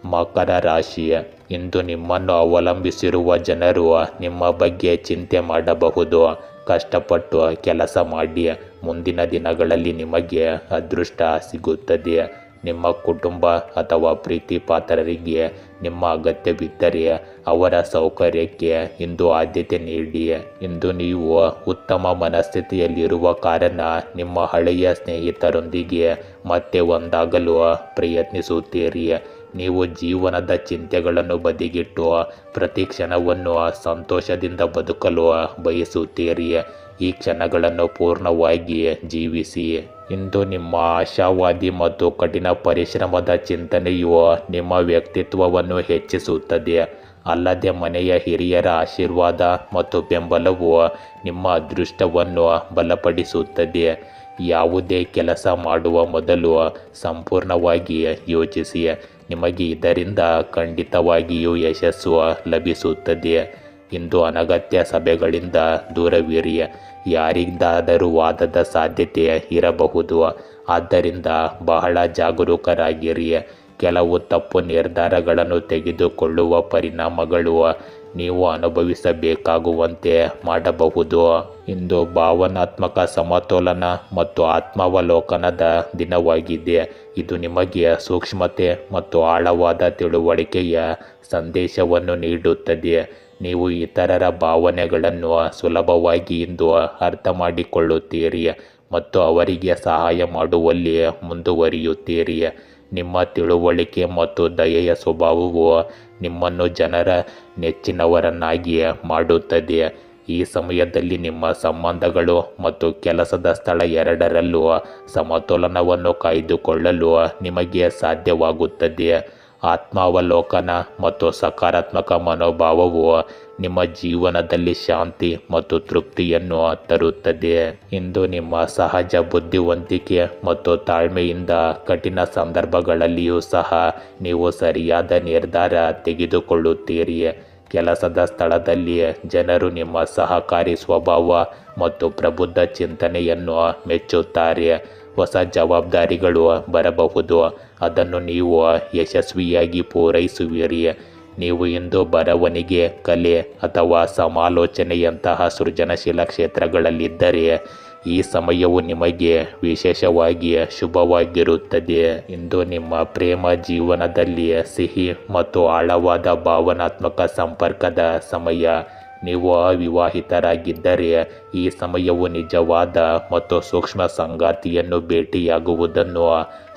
ಮಕರ ರಾಶಿ, ಇಂದು ನಿಮ್ಮನ್ನು ಅವಲಂಬಿಸಿರುವ ಜನರು ನಿಮ್ಮ ಬಗ್ಗೆ ಚಿಂತೆ ಮಾಡಬಹುದು. ಕಷ್ಟಪಟ್ಟು ಕೆಲಸ ಮಾಡಿ, ಮುಂದಿನ ದಿನಗಳಲ್ಲಿ ನಿಮಗೆ ಅದೃಷ್ಟ ಸಿಗುತ್ತದೆ. ನಿಮ್ಮ ಕುಟುಂಬ ಅಥವಾ ಪ್ರೀತಿ ಪಾತ್ರರಿಗೆ ನಿಮ್ಮ ಅಗತ್ಯವಿದ್ದರೆ ಅವರ ಸೌಕರ್ಯಕ್ಕೆ ಇಂದು ಆದ್ಯತೆ ನೀಡಿ. ಇಂದು ನೀವು ಉತ್ತಮ ಮನಸ್ಥಿತಿಯಲ್ಲಿರುವ ಕಾರಣ ನಿಮ್ಮ ಹಳೆಯ ಸ್ನೇಹಿತರೊಂದಿಗೆ ಮತ್ತೆ ಒಂದಾಗಲು ಪ್ರಯತ್ನಿಸುತ್ತೀರಿ. ನೀವು ಜೀವನದ ಚಿಂತೆಗಳನ್ನು ಬದಿಗಿಟ್ಟು ಪ್ರತಿ ಕ್ಷಣವನ್ನು ಸಂತೋಷದಿಂದ ಬದುಕಲು ಬಯಸುತ್ತೀರಿ. ಈ ಕ್ಷಣಗಳನ್ನು ಪೂರ್ಣವಾಗಿ ಜೀವಿಸಿ. ಇಂದು ನಿಮ್ಮ ಆಶಾವಾದಿ ಮತ್ತು ಕಠಿಣ ಪರಿಶ್ರಮದ ಚಿಂತನೆಯು ನಿಮ್ಮ ವ್ಯಕ್ತಿತ್ವವನ್ನು ಹೆಚ್ಚಿಸುತ್ತದೆ. ಅಲ್ಲದೆ ಮನೆಯ ಹಿರಿಯರ ಆಶೀರ್ವಾದ ಮತ್ತು ಬೆಂಬಲವು ನಿಮ್ಮ ಅದೃಷ್ಟವನ್ನು ಬಲಪಡಿಸುತ್ತದೆ. ಯಾವುದೇ ಕೆಲಸ ಮಾಡುವ ಮೊದಲು ಸಂಪೂರ್ಣವಾಗಿ ಯೋಚಿಸಿ. ನಿಮಗೆ ಇದರಿಂದ ಖಂಡಿತವಾಗಿಯೂ ಯಶಸ್ಸು ಲಭಿಸುತ್ತದೆ. ಇಂದು ಅನಗತ್ಯ ಸಭೆಗಳಿಂದ ದೂರವಿರಿ. ಯಾರಿಂದಾದರೂ ವಾದದ ಸಾಧ್ಯತೆ ಇರಬಹುದು. ಆದ್ದರಿಂದ ಬಹಳ ಜಾಗರೂಕರಾಗಿರಿ. ಕೆಲವು ತಪ್ಪು ನಿರ್ಧಾರಗಳನ್ನು ತೆಗೆದುಕೊಳ್ಳುವ ಪರಿಣಾಮಗಳು ನೀವು ಅನುಭವಿಸಬೇಕಾಗುವಂತೆ ಮಾಡಬಹುದು. ಇಂದು ಭಾವನಾತ್ಮಕ ಸಮತೋಲನ ಮತ್ತು ಆತ್ಮಾವಲೋಕನದ ದಿನವಾಗಿದೆ. ಇದು ನಿಮಗೆ ಸೂಕ್ಷ್ಮತೆ ಮತ್ತು ಆಳವಾದ ತಿಳುವಳಿಕೆಯ ಸಂದೇಶವನ್ನು ನೀಡುತ್ತದೆ. ನೀವು ಇತರರ ಭಾವನೆಗಳನ್ನು ಸುಲಭವಾಗಿ ಇಂದು ಅರ್ಥ ಮಾಡಿಕೊಳ್ಳುತ್ತೀರಿ ಮತ್ತು ಅವರಿಗೆ ಸಹಾಯ ಮಾಡುವಲ್ಲಿ ಮುಂದುವರಿಯುತ್ತೀರಿ. ನಿಮ್ಮ ತಿಳುವಳಿಕೆ ಮತ್ತು ದಯೆಯ ಸ್ವಭಾವವು ನಿಮ್ಮನ್ನು ಜನರ ನೆಚ್ಚಿನವರನ್ನಾಗಿ ಮಾಡುತ್ತದೆ. ಈ ಸಮಯದಲ್ಲಿ ನಿಮ್ಮ ಸಂಬಂಧಗಳು ಮತ್ತು ಕೆಲಸದ ಸ್ಥಳ ಎರಡರಲ್ಲೂ ಸಮತೋಲನವನ್ನು ಕಾಯ್ದುಕೊಳ್ಳಲು ನಿಮಗೆ ಸಾಧ್ಯವಾಗುತ್ತದೆ. ಆತ್ಮಾವಲೋಕನ ಮತ್ತು ಸಕಾರಾತ್ಮಕ ಮನೋಭಾವವು ನಿಮ್ಮ ಜೀವನದಲ್ಲಿ ಶಾಂತಿ ಮತ್ತು ತೃಪ್ತಿಯನ್ನು ತರುತ್ತದೆ. ಇಂದು ನಿಮ್ಮ ಸಹಜ ಬುದ್ಧಿವಂತಿಕೆ ಮತ್ತು ತಾಳ್ಮೆಯಿಂದ ಕಠಿಣ ಸಂದರ್ಭಗಳಲ್ಲಿಯೂ ಸಹ ನೀವು ಸರಿಯಾದ ನಿರ್ಧಾರ ತೆಗೆದುಕೊಳ್ಳುತ್ತೀರಿ. ಕೆಲಸದ ಸ್ಥಳದಲ್ಲಿ ಜನರು ನಿಮ್ಮ ಸಹಕಾರಿ ಸ್ವಭಾವ ಮತ್ತು ಪ್ರಬುದ್ಧ ಚಿಂತನೆಯನ್ನು ಮೆಚ್ಚುತ್ತಾರೆ. ಹೊಸ ಜವಾಬ್ದಾರಿಗಳು ಬರಬಹುದು, ಅದನ್ನು ನೀವು ಯಶಸ್ವಿಯಾಗಿ ಪೂರೈಸುವಿರಿ. ನೀವು ಇಂದು ಬರವಣಿಗೆ, ಕಲೆ ಅಥವಾ ಸಮಾಲೋಚನೆಯಂತಹ ಸೃಜನಶೀಲ ಕ್ಷೇತ್ರಗಳಲ್ಲಿದ್ದರೆ ಈ ಸಮಯವು ನಿಮಗೆ ವಿಶೇಷವಾಗಿ ಶುಭವಾಗಿರುತ್ತದೆ. ಇಂದು ನಿಮ್ಮ ಪ್ರೇಮ ಜೀವನದಲ್ಲಿ ಸಿಹಿ ಮತ್ತು ಆಳವಾದ ಭಾವನಾತ್ಮಕ ಸಂಪರ್ಕದ ಸಮಯ. ನೀವು ಅವಿವಾಹಿತರಾಗಿದ್ದರೆ ಈ ಸಮಯವು ನಿಜವಾದ ಮತ್ತು ಸೂಕ್ಷ್ಮ ಸಂಗಾತಿಯನ್ನು ಭೇಟಿಯಾಗುವುದನ್ನು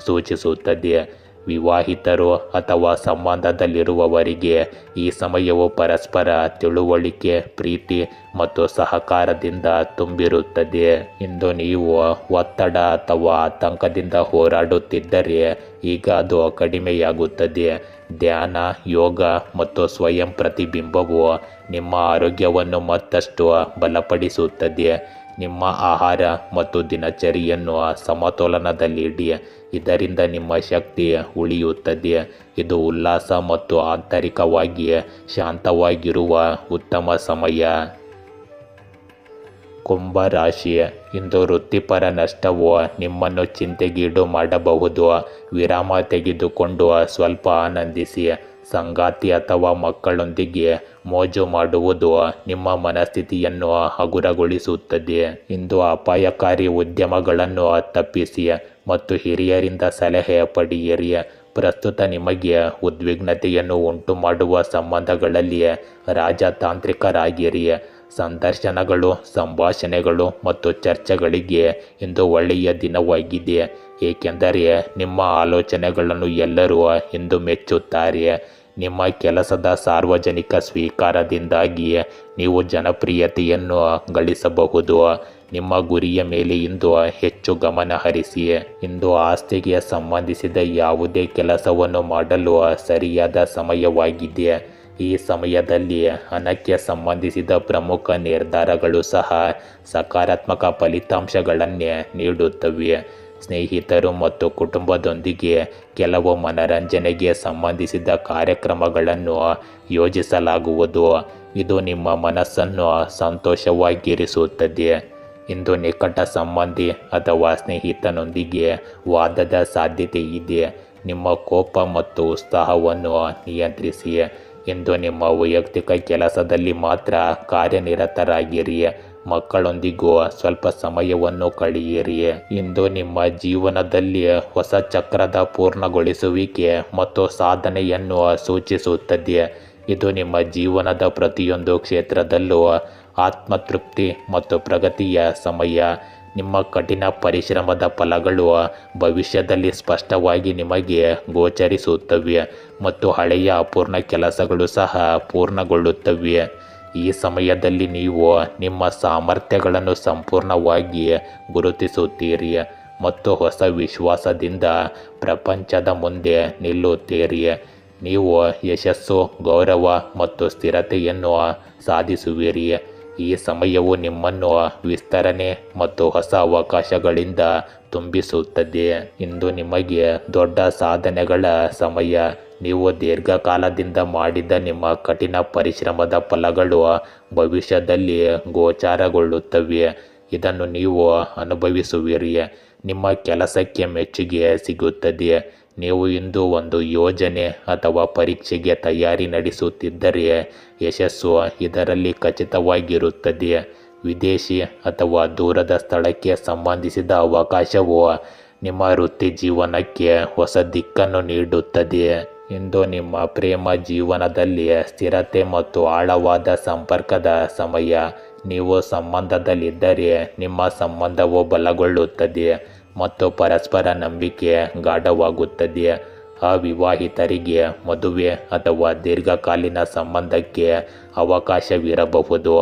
ಸೂಚಿಸುತ್ತದೆ. ವಿವಾಹಿತರು ಅಥವಾ ಸಂಬಂಧದಲ್ಲಿರುವವರಿಗೆ ಈ ಸಮಯವು ಪರಸ್ಪರ ತಿಳುವಳಿಕೆ, ಪ್ರೀತಿ ಮತ್ತು ಸಹಕಾರದಿಂದ ತುಂಬಿರುತ್ತದೆ. ಇಂದು ನೀವು ಒತ್ತಡ ಅಥವಾ ಆತಂಕದಿಂದ ಹೋರಾಡುತ್ತಿದ್ದರೆ ಈಗ ಅದು ಕಡಿಮೆಯಾಗುತ್ತದೆ. ಧ್ಯಾನ, ಯೋಗ ಮತ್ತು ಸ್ವಯಂ ಪ್ರತಿಬಿಂಬವು ನಿಮ್ಮ ಆರೋಗ್ಯವನ್ನು ಮತ್ತಷ್ಟು ಬಲಪಡಿಸುತ್ತದೆ. ನಿಮ್ಮ ಆಹಾರ ಮತ್ತು ದಿನಚರಿಯನ್ನು ಸಮತೋಲನದಲ್ಲಿಡಿ. ಇದರಿಂದ ನಿಮ್ಮ ಶಕ್ತಿ ಉಳಿಯುತ್ತದೆ. ಇದು ಉಲ್ಲಾಸ ಮತ್ತು ಆಂತರಿಕವಾಗಿ ಶಾಂತವಾಗಿರುವ ಉತ್ತಮ ಸಮಯ. ಕುಂಭ ರಾಶಿ, ಇಂದು ವೃತ್ತಿಪರ ನಷ್ಟವು ನಿಮ್ಮನ್ನು ಚಿಂತೆಗೀಡು ಮಾಡಬಹುದು. ವಿರಾಮ ತೆಗೆದುಕೊಂಡು ಸ್ವಲ್ಪ ಆನಂದಿಸಿ. ಸಂಗಾತಿ ಅಥವಾ ಮಕ್ಕಳೊಂದಿಗೆ ಮೋಜು ಮಾಡುವುದು ನಿಮ್ಮ ಮನಸ್ಥಿತಿಯನ್ನು ಹಗುರಗೊಳಿಸುತ್ತದೆ. ಇಂದು ಅಪಾಯಕಾರಿ ಉದ್ಯಮಗಳನ್ನು ತಪ್ಪಿಸಿ ಮತ್ತು ಹಿರಿಯರಿಂದ ಸಲಹೆ ಪಡೆಯಿರಿ. ಪ್ರಸ್ತುತ ನಿಮಗೆ ಉದ್ವಿಗ್ನತೆಯನ್ನು ಉಂಟುಮಾಡುವ ಸಂಬಂಧಗಳಲ್ಲಿ ರಾಜತಾಂತ್ರಿಕರಾಗಿರಿ. ಸಂದರ್ಶನಗಳು, ಸಂಭಾಷಣೆಗಳು ಮತ್ತು ಚರ್ಚೆಗಳಿಗೆ ಇಂದು ಒಳ್ಳೆಯ ದಿನವಾಗಿದೆ, ಏಕೆಂದರೆ ನಿಮ್ಮ ಆಲೋಚನೆಗಳನ್ನು ಎಲ್ಲರೂ ಇಂದು ಮೆಚ್ಚುತ್ತಾರೆ. ನಿಮ್ಮ ಕೆಲಸದ ಸಾರ್ವಜನಿಕ ಸ್ವೀಕಾರದಿಂದಾಗಿ ನೀವು ಜನಪ್ರಿಯತೆಯನ್ನು ಗಳಿಸಬಹುದು. ನಿಮ್ಮ ಗುರಿಯ ಮೇಲೆ ಇಂದು ಹೆಚ್ಚು ಗಮನ ಹರಿಸಿ. ಇಂದು ಆಸ್ತಿಗೆ ಸಂಬಂಧಿಸಿದ ಯಾವುದೇ ಕೆಲಸವನ್ನು ಮಾಡಲು ಸರಿಯಾದ ಸಮಯವಾಗಿದೆ. ಈ ಸಮಯದಲ್ಲಿ ಹಣಕ್ಕೆ ಸಂಬಂಧಿಸಿದ ಪ್ರಮುಖ ನಿರ್ಧಾರಗಳು ಸಹ ಸಕಾರಾತ್ಮಕ ಫಲಿತಾಂಶಗಳನ್ನೇ ನೀಡುತ್ತವೆ. ಸ್ನೇಹಿತರು ಮತ್ತು ಕುಟುಂಬದೊಂದಿಗೆ ಕೆಲವು ಮನರಂಜನೆಗೆ ಸಂಬಂಧಿಸಿದ ಕಾರ್ಯಕ್ರಮಗಳನ್ನು ಯೋಜಿಸಲಾಗುವುದು. ಇದು ನಿಮ್ಮ ಮನಸ್ಸನ್ನು ಸಂತೋಷವಾಗಿರಿಸುತ್ತದೆ. ಇಂದು ನಿಕಟ ಸಂಬಂಧಿ ಅಥವಾ ಸ್ನೇಹಿತನೊಂದಿಗೆ ವಾದದ ಸಾಧ್ಯತೆ ಇದೆ. ನಿಮ್ಮ ಕೋಪ ಮತ್ತು ಉತ್ಸಾಹವನ್ನು ನಿಯಂತ್ರಿಸಿ. ಇಂದು ನಿಮ್ಮ ವೈಯಕ್ತಿಕ ಕೆಲಸದಲ್ಲಿ ಮಾತ್ರ ಕಾರ್ಯನಿರತರಾಗಿರಿ. ಮಕ್ಕಳೊಂದಿಗೂ ಸ್ವಲ್ಪ ಸಮಯವನ್ನು ಕಳೆಯಿರಿ. ಇಂದು ನಿಮ್ಮ ಜೀವನದಲ್ಲಿ ಹೊಸ ಚಕ್ರದ ಪೂರ್ಣಗೊಳಿಸುವಿಕೆ ಮತ್ತು ಸಾಧನೆಯನ್ನು ಸೂಚಿಸುತ್ತದೆ. ಇದು ನಿಮ್ಮ ಜೀವನದ ಪ್ರತಿಯೊಂದು ಕ್ಷೇತ್ರದಲ್ಲೂ ಆತ್ಮತೃಪ್ತಿ ಮತ್ತು ಪ್ರಗತಿಯ ಸಮಯ. ನಿಮ್ಮ ಕಠಿಣ ಪರಿಶ್ರಮದ ಫಲಗಳು ಭವಿಷ್ಯದಲ್ಲಿ ಸ್ಪಷ್ಟವಾಗಿ ನಿಮಗೆ ಗೋಚರಿಸುತ್ತವೆ ಮತ್ತು ಹಳೆಯ ಅಪೂರ್ಣ ಕೆಲಸಗಳು ಸಹ ಪೂರ್ಣಗೊಳ್ಳುತ್ತವೆ. ಈ ಸಮಯದಲ್ಲಿ ನೀವು ನಿಮ್ಮ ಸಾಮರ್ಥ್ಯಗಳನ್ನು ಸಂಪೂರ್ಣವಾಗಿ ಗುರುತಿಸುತ್ತೀರಿ ಮತ್ತು ಹೊಸ ವಿಶ್ವಾಸದಿಂದ ಪ್ರಪಂಚದ ಮುಂದೆ ನಿಲ್ಲುತ್ತೀರಿ. ನೀವು ಯಶಸ್ಸು, ಗೌರವ ಮತ್ತು ಸ್ಥಿರತೆಯನ್ನು ಸಾಧಿಸುವಿರಿ. ಈ ಸಮಯವು ನಿಮ್ಮನ್ನು ವಿಸ್ತರಣೆ ಮತ್ತು ಹೊಸ ಅವಕಾಶಗಳಿಂದ ತುಂಬಿಸುತ್ತದೆ. ಇಂದು ನಿಮಗೆ ದೊಡ್ಡ ಸಾಧನೆಗಳ ಸಮಯ. ನೀವು ದೀರ್ಘಕಾಲದಿಂದ ಮಾಡಿದ ನಿಮ್ಮ ಕಠಿಣ ಪರಿಶ್ರಮದ ಫಲಗಳು ಭವಿಷ್ಯದಲ್ಲಿ ಗೋಚರಗೊಳ್ಳುತ್ತವೆ. ಇದನ್ನು ನೀವು ಅನುಭವಿಸುವಿರಿ. ನಿಮ್ಮ ಕೆಲಸಕ್ಕೆ ಮೆಚ್ಚುಗೆ ಸಿಗುತ್ತದೆ. ನೀವು ಇಂದು ಒಂದು ಯೋಜನೆ ಅಥವಾ ಪರೀಕ್ಷೆಗೆ ತಯಾರಿ ನಡೆಸುತ್ತಿದ್ದರೆ ಯಶಸ್ಸು ಇದರಲ್ಲಿ ಖಚಿತವಾಗಿರುತ್ತದೆ. ವಿದೇಶಿ ಅಥವಾ ದೂರದ ಸ್ಥಳಕ್ಕೆ ಸಂಬಂಧಿಸಿದ ಅವಕಾಶವು ನಿಮ್ಮ ವೃತ್ತಿ ಜೀವನಕ್ಕೆ ಹೊಸ ದಿಕ್ಕನ್ನು ನೀಡುತ್ತದೆ. ಇಂದು ನಿಮ್ಮ ಪ್ರೇಮ ಜೀವನದಲ್ಲಿ ಸ್ಥಿರತೆ ಮತ್ತು ಆಳವಾದ ಸಂಪರ್ಕದ ಸಮಯ. ನೀವು ಸಂಬಂಧದಲ್ಲಿದ್ದರೆ ನಿಮ್ಮ ಸಂಬಂಧವು ಬಲಗೊಳ್ಳುತ್ತದೆ ಮತ್ತು ಪರಸ್ಪರ ನಂಬಿಕೆ ಗಾಢವಾಗುತ್ತದೆ. ಅವಿವಾಹಿತರಿಗೆ ಮದುವೆ ಅಥವಾ ದೀರ್ಘಕಾಲೀನ ಸಂಬಂಧಕ್ಕೆ ಅವಕಾಶವಿರಬಹುದು.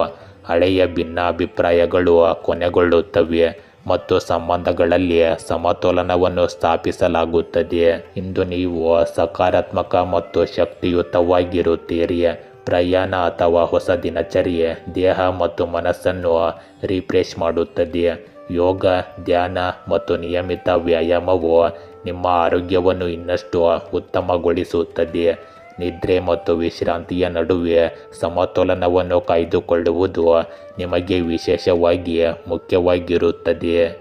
ಹಳೆಯ ಭಿನ್ನಾಭಿಪ್ರಾಯಗಳು ಕೊನೆಗೊಳ್ಳುತ್ತವೆ ಮತ್ತು ಸಂಬಂಧಗಳಲ್ಲಿ ಸಮತೋಲನವನ್ನು ಸ್ಥಾಪಿಸಲಾಗುತ್ತದೆ. ಇಂದು ನೀವು ಸಕಾರಾತ್ಮಕ ಮತ್ತು ಶಕ್ತಿಯುತವಾಗಿರುತ್ತೀರಿ. ಪ್ರಯಾಣ ಅಥವಾ ಹೊಸ ದಿನಚರ್ಯೆ ದೇಹ ಮತ್ತು ಮನಸ್ಸನ್ನು ರಿಫ್ರೆಶ್ ಮಾಡುತ್ತದೆ. ಯೋಗ, ಧ್ಯಾನ ಮತ್ತು ನಿಯಮಿತ ವ್ಯಾಯಾಮವು ನಿಮ್ಮ ಆರೋಗ್ಯವನ್ನು ಇನ್ನಷ್ಟು ಉತ್ತಮಗೊಳಿಸುತ್ತದೆ. ನಿದ್ರೆ ಮತ್ತು ವಿಶ್ರಾಂತಿಯ ನಡುವೆ ಸಮತೋಲನವನ್ನು ಕಾಯ್ದುಕೊಳ್ಳುವುದು ನಿಮಗೆ ವಿಶೇಷವಾಗಿ ಮುಖ್ಯವಾಗಿರುತ್ತದೆ.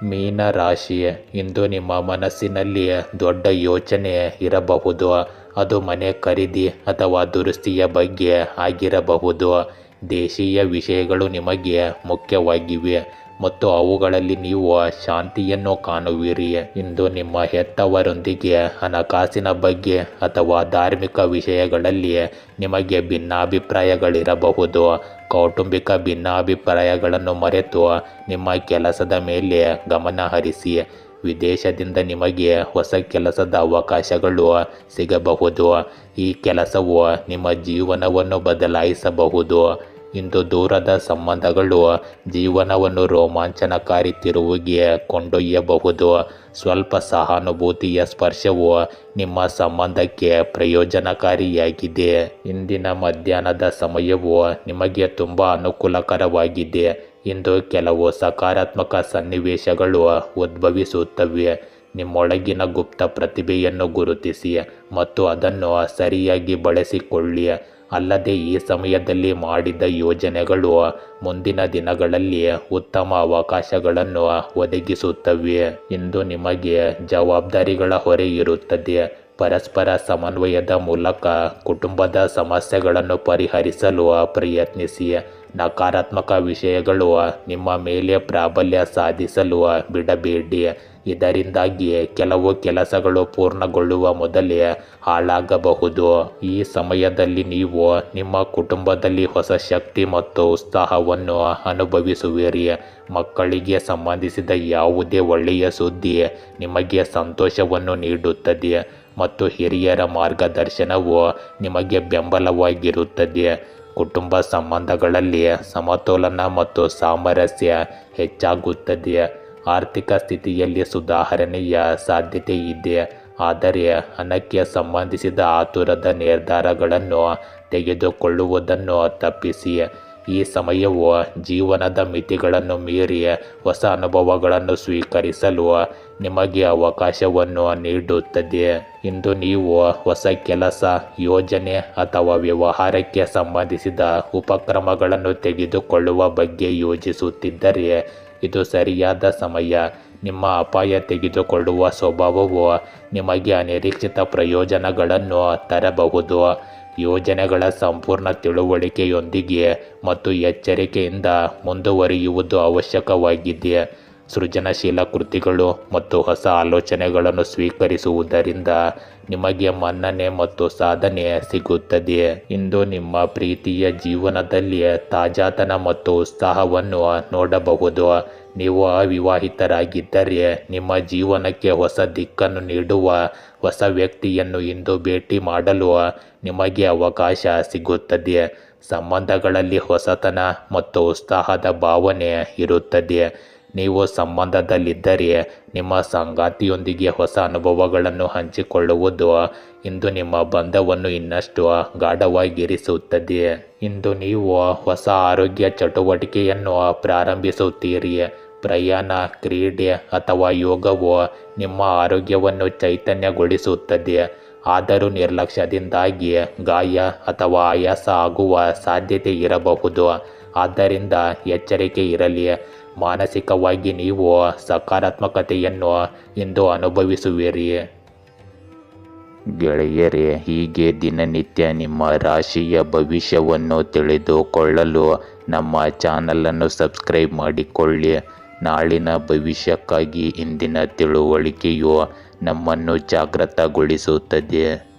ಮೀನ ರಾಶಿ, ಇಂದು ನಿಮ್ಮ ಮನಸ್ಸಿನಲ್ಲಿ ದೊಡ್ಡ ಯೋಚನೆ ಇರಬಹುದು. ಅದು ಮನೆ ಖರೀದಿ ಅಥವಾ ದುರಸ್ತಿಯ ಬಗ್ಗೆ ಆಗಿರಬಹುದು. ದೇಶೀಯ ವಿಷಯಗಳು ನಿಮಗೆ ಮುಖ್ಯವಾಗಿವೆ ಮತ್ತು ಅವುಗಳಲ್ಲಿ ನೀವು ಶಾಂತಿಯನ್ನು ಕಾಣುವಿರಿ. ಇಂದು ನಿಮ್ಮ ಹೆತ್ತವರೊಂದಿಗೆ ಹಣಕಾಸಿನ ಬಗ್ಗೆ ಅಥವಾ ಧಾರ್ಮಿಕ ವಿಷಯಗಳಲ್ಲಿ ನಿಮಗೆ ಭಿನ್ನಾಭಿಪ್ರಾಯಗಳಿರಬಹುದು. ಕೌಟುಂಬಿಕ ಭಿನ್ನಾಭಿಪ್ರಾಯಗಳನ್ನು ಮರೆತು ನಿಮ್ಮ ಕೆಲಸದ ಮೇಲೆ ಗಮನ ಹರಿಸಿ. ವಿದೇಶದಿಂದ ನಿಮಗೆ ಹೊಸ ಕೆಲಸದ ಅವಕಾಶಗಳು ಸಿಗಬಹುದು. ಈ ಕೆಲಸವು ನಿಮ್ಮ ಜೀವನವನ್ನು ಬದಲಾಯಿಸಬಹುದು. ಇಂದು ದೂರದ ಸಂಬಂಧಗಳು ಜೀವನವನ್ನು ರೋಮಾಂಚನಕಾರಿ ತಿರುವಿಗೆ ಕೊಂಡೊಯ್ಯಬಹುದು. ಸ್ವಲ್ಪ ಸಹಾನುಭೂತಿಯ ಸ್ಪರ್ಶವು ನಿಮ್ಮ ಸಂಬಂಧಕ್ಕೆ ಪ್ರಯೋಜನಕಾರಿಯಾಗಿದೆ. ಇಂದಿನ ಮಧ್ಯಾಹ್ನದ ಸಮಯವು ನಿಮಗೆ ತುಂಬ ಅನುಕೂಲಕರವಾಗಿದೆ. ಇಂದು ಕೆಲವು ಸಕಾರಾತ್ಮಕ ಸನ್ನಿವೇಶಗಳು ಉದ್ಭವಿಸುತ್ತವೆ. ನಿಮ್ಮೊಳಗಿನ ಗುಪ್ತ ಪ್ರತಿಭೆಯನ್ನು ಗುರುತಿಸಿ ಮತ್ತು ಅದನ್ನು ಸರಿಯಾಗಿ ಬಳಸಿಕೊಳ್ಳಿ. ಅಲ್ಲದೆ ಈ ಸಮಯದಲ್ಲಿ ಮಾಡಿದ ಯೋಜನೆಗಳು ಮುಂದಿನ ದಿನಗಳಲ್ಲಿ ಉತ್ತಮ ಅವಕಾಶಗಳನ್ನು ಒದಗಿಸುತ್ತವೆ. ಇಂದು ನಿಮಗೆ ಜವಾಬ್ದಾರಿಗಳ ಹೊರೆ ಇರುತ್ತದೆ. ಪರಸ್ಪರ ಸಮನ್ವಯದ ಮೂಲಕ ಕುಟುಂಬದ ಸಮಸ್ಯೆಗಳನ್ನು ಪರಿಹರಿಸಲು ಪ್ರಯತ್ನಿಸಿ. ನಕಾರಾತ್ಮಕ ವಿಷಯಗಳು ನಿಮ್ಮ ಮೇಲೆ ಪ್ರಾಬಲ್ಯ ಸಾಧಿಸಲು ಬಿಡಬೇಡಿ. ಇದರಿಂದಾಗಿ ಕೆಲವು ಕೆಲಸಗಳು ಪೂರ್ಣಗೊಳ್ಳುವ ಮೊದಲೇ ಹಾಳಾಗಬಹುದು. ಈ ಸಮಯದಲ್ಲಿ ನೀವು ನಿಮ್ಮ ಕುಟುಂಬದಲ್ಲಿ ಹೊಸ ಶಕ್ತಿ ಮತ್ತು ಉತ್ಸಾಹವನ್ನು ಅನುಭವಿಸುವಿರಿ. ಮಕ್ಕಳಿಗೆ ಸಂಬಂಧಿಸಿದ ಯಾವುದೇ ಒಳ್ಳೆಯ ಸುದ್ದಿ ನಿಮಗೆ ಸಂತೋಷವನ್ನು ನೀಡುತ್ತದೆ ಮತ್ತು ಹಿರಿಯರ ಮಾರ್ಗದರ್ಶನವು ನಿಮಗೆ ಬೆಂಬಲವಾಗಿರುತ್ತದೆ. ಕುಟುಂಬ ಸಂಬಂಧಗಳಲ್ಲಿ ಸಮತೋಲನ ಮತ್ತು ಸಾಮರಸ್ಯ ಹೆಚ್ಚಾಗುತ್ತದೆ. ಆರ್ಥಿಕ ಸ್ಥಿತಿಯಲ್ಲಿ ಸುಧಾರಣೆಯ ಸಾಧ್ಯತೆ ಇದೆ, ಆದರೆ ಹಣಕ್ಕೆ ಸಂಬಂಧಿಸಿದ ಆತುರದ ನಿರ್ಧಾರಗಳನ್ನು ತೆಗೆದುಕೊಳ್ಳುವುದನ್ನು ತಪ್ಪಿಸಿ. ಈ ಸಮಯವು ಜೀವನದ ಮಿತಿಗಳನ್ನು ಮೀರಿ ಹೊಸ ಅನುಭವಗಳನ್ನು ಸ್ವೀಕರಿಸಲು ನಿಮಗೆ ಅವಕಾಶವನ್ನು ನೀಡುತ್ತದೆ. ಇಂದು ನೀವು ಹೊಸ ಕೆಲಸ, ಯೋಜನೆ ಅಥವಾ ವ್ಯವಹಾರಕ್ಕೆ ಸಂಬಂಧಿಸಿದ ಉಪಕ್ರಮಗಳನ್ನು ತೆಗೆದುಕೊಳ್ಳುವ ಬಗ್ಗೆ ಯೋಚಿಸುತ್ತಿದ್ದರೆ ಇದು ಸರಿಯಾದ ಸಮಯ. ನಿಮ್ಮ ಅಪಾಯ ತೆಗೆದುಕೊಳ್ಳುವ ಸ್ವಭಾವವು ನಿಮಗೆ ಅನಿರೀಕ್ಷಿತ ಪ್ರಯೋಜನಗಳನ್ನು ತರಬಹುದು. ಯೋಜನೆಗಳ ಸಂಪೂರ್ಣ ತಿಳುವಳಿಕೆಯೊಂದಿಗೆ ಮತ್ತು ಎಚ್ಚರಿಕೆಯಿಂದ ಮುಂದುವರಿಯುವುದು ಅವಶ್ಯಕವಾಗಿದೆ. ಸೃಜನಶೀಲ ಕೃತಿಗಳು ಮತ್ತು ಹೊಸ ಆಲೋಚನೆಗಳನ್ನು ಸ್ವೀಕರಿಸುವುದರಿಂದ ನಿಮಗೆ ಮನ್ನಣೆ ಮತ್ತು ಸಾಧನೆ ಸಿಗುತ್ತದೆ. ಇಂದು ನಿಮ್ಮ ಪ್ರೀತಿಯ ಜೀವನದಲ್ಲಿ ತಾಜಾತನ ಮತ್ತು ಉತ್ಸಾಹವನ್ನು ನೋಡಬಹುದು. ನೀವು ಅವಿವಾಹಿತರಾಗಿದ್ದರೆ ನಿಮ್ಮ ಜೀವನಕ್ಕೆ ಹೊಸ ದಿಕ್ಕನ್ನು ನೀಡುವ ಹೊಸ ವ್ಯಕ್ತಿಯನ್ನು ಇಂದು ಭೇಟಿ ಮಾಡಲು ನಿಮಗೆ ಅವಕಾಶ ಸಿಗುತ್ತದೆ. ಸಂಬಂಧಗಳಲ್ಲಿ ಹೊಸತನ ಮತ್ತು ಉತ್ಸಾಹದ ಭಾವನೆ ಇರುತ್ತದೆ. ನೀವು ಸಂಬಂಧದಲ್ಲಿದ್ದರೆ ನಿಮ್ಮ ಸಂಗಾತಿಯೊಂದಿಗೆ ಹೊಸ ಅನುಭವಗಳನ್ನು ಹಂಚಿಕೊಳ್ಳುವುದು ಇಂದು ನಿಮ್ಮ ಬಂಧವನ್ನು ಇನ್ನಷ್ಟು ಗಾಢವಾಗಿರಿಸುತ್ತದೆ. ಇಂದು ನೀವು ಹೊಸ ಆರೋಗ್ಯ ಚಟುವಟಿಕೆಯನ್ನು ಪ್ರಾರಂಭಿಸುತ್ತೀರಿ. ಪ್ರಯಾಣ, ಕ್ರೀಡೆ ಅಥವಾ ಯೋಗವು ನಿಮ್ಮ ಆರೋಗ್ಯವನ್ನು ಚೈತನ್ಯಗೊಳಿಸುತ್ತದೆ. ಆದರೂ ನಿರ್ಲಕ್ಷ್ಯದಿಂದಾಗಿ ಗಾಯ ಅಥವಾ ಆಯಾಸ ಆಗುವ ಸಾಧ್ಯತೆ ಇರಬಹುದು. ಆದ್ದರಿಂದ ಎಚ್ಚರಿಕೆ ಇರಲಿ. ಮಾನಸಿಕವಾಗಿ ನೀವು ಸಕಾರಾತ್ಮಕತೆಯನ್ನು ಇಂದು ಅನುಭವಿಸುವಿರಿ. ಗೆಳೆಯರೇ, ಹೀಗೆ ದಿನನಿತ್ಯ ನಿಮ್ಮ ರಾಶಿಯ ಭವಿಷ್ಯವನ್ನು ತಿಳಿದುಕೊಳ್ಳಲು ನಮ್ಮ ಚಾನಲನ್ನು ಸಬ್ಸ್ಕ್ರೈಬ್ ಮಾಡಿಕೊಳ್ಳಿ. ನಾಳಿನ ಭವಿಷ್ಯಕ್ಕಾಗಿ ಇಂದಿನ ತಿಳುವಳಿಕೆಯು ನಮ್ಮನ್ನು ಜಾಗೃತಗೊಳಿಸುತ್ತದೆ.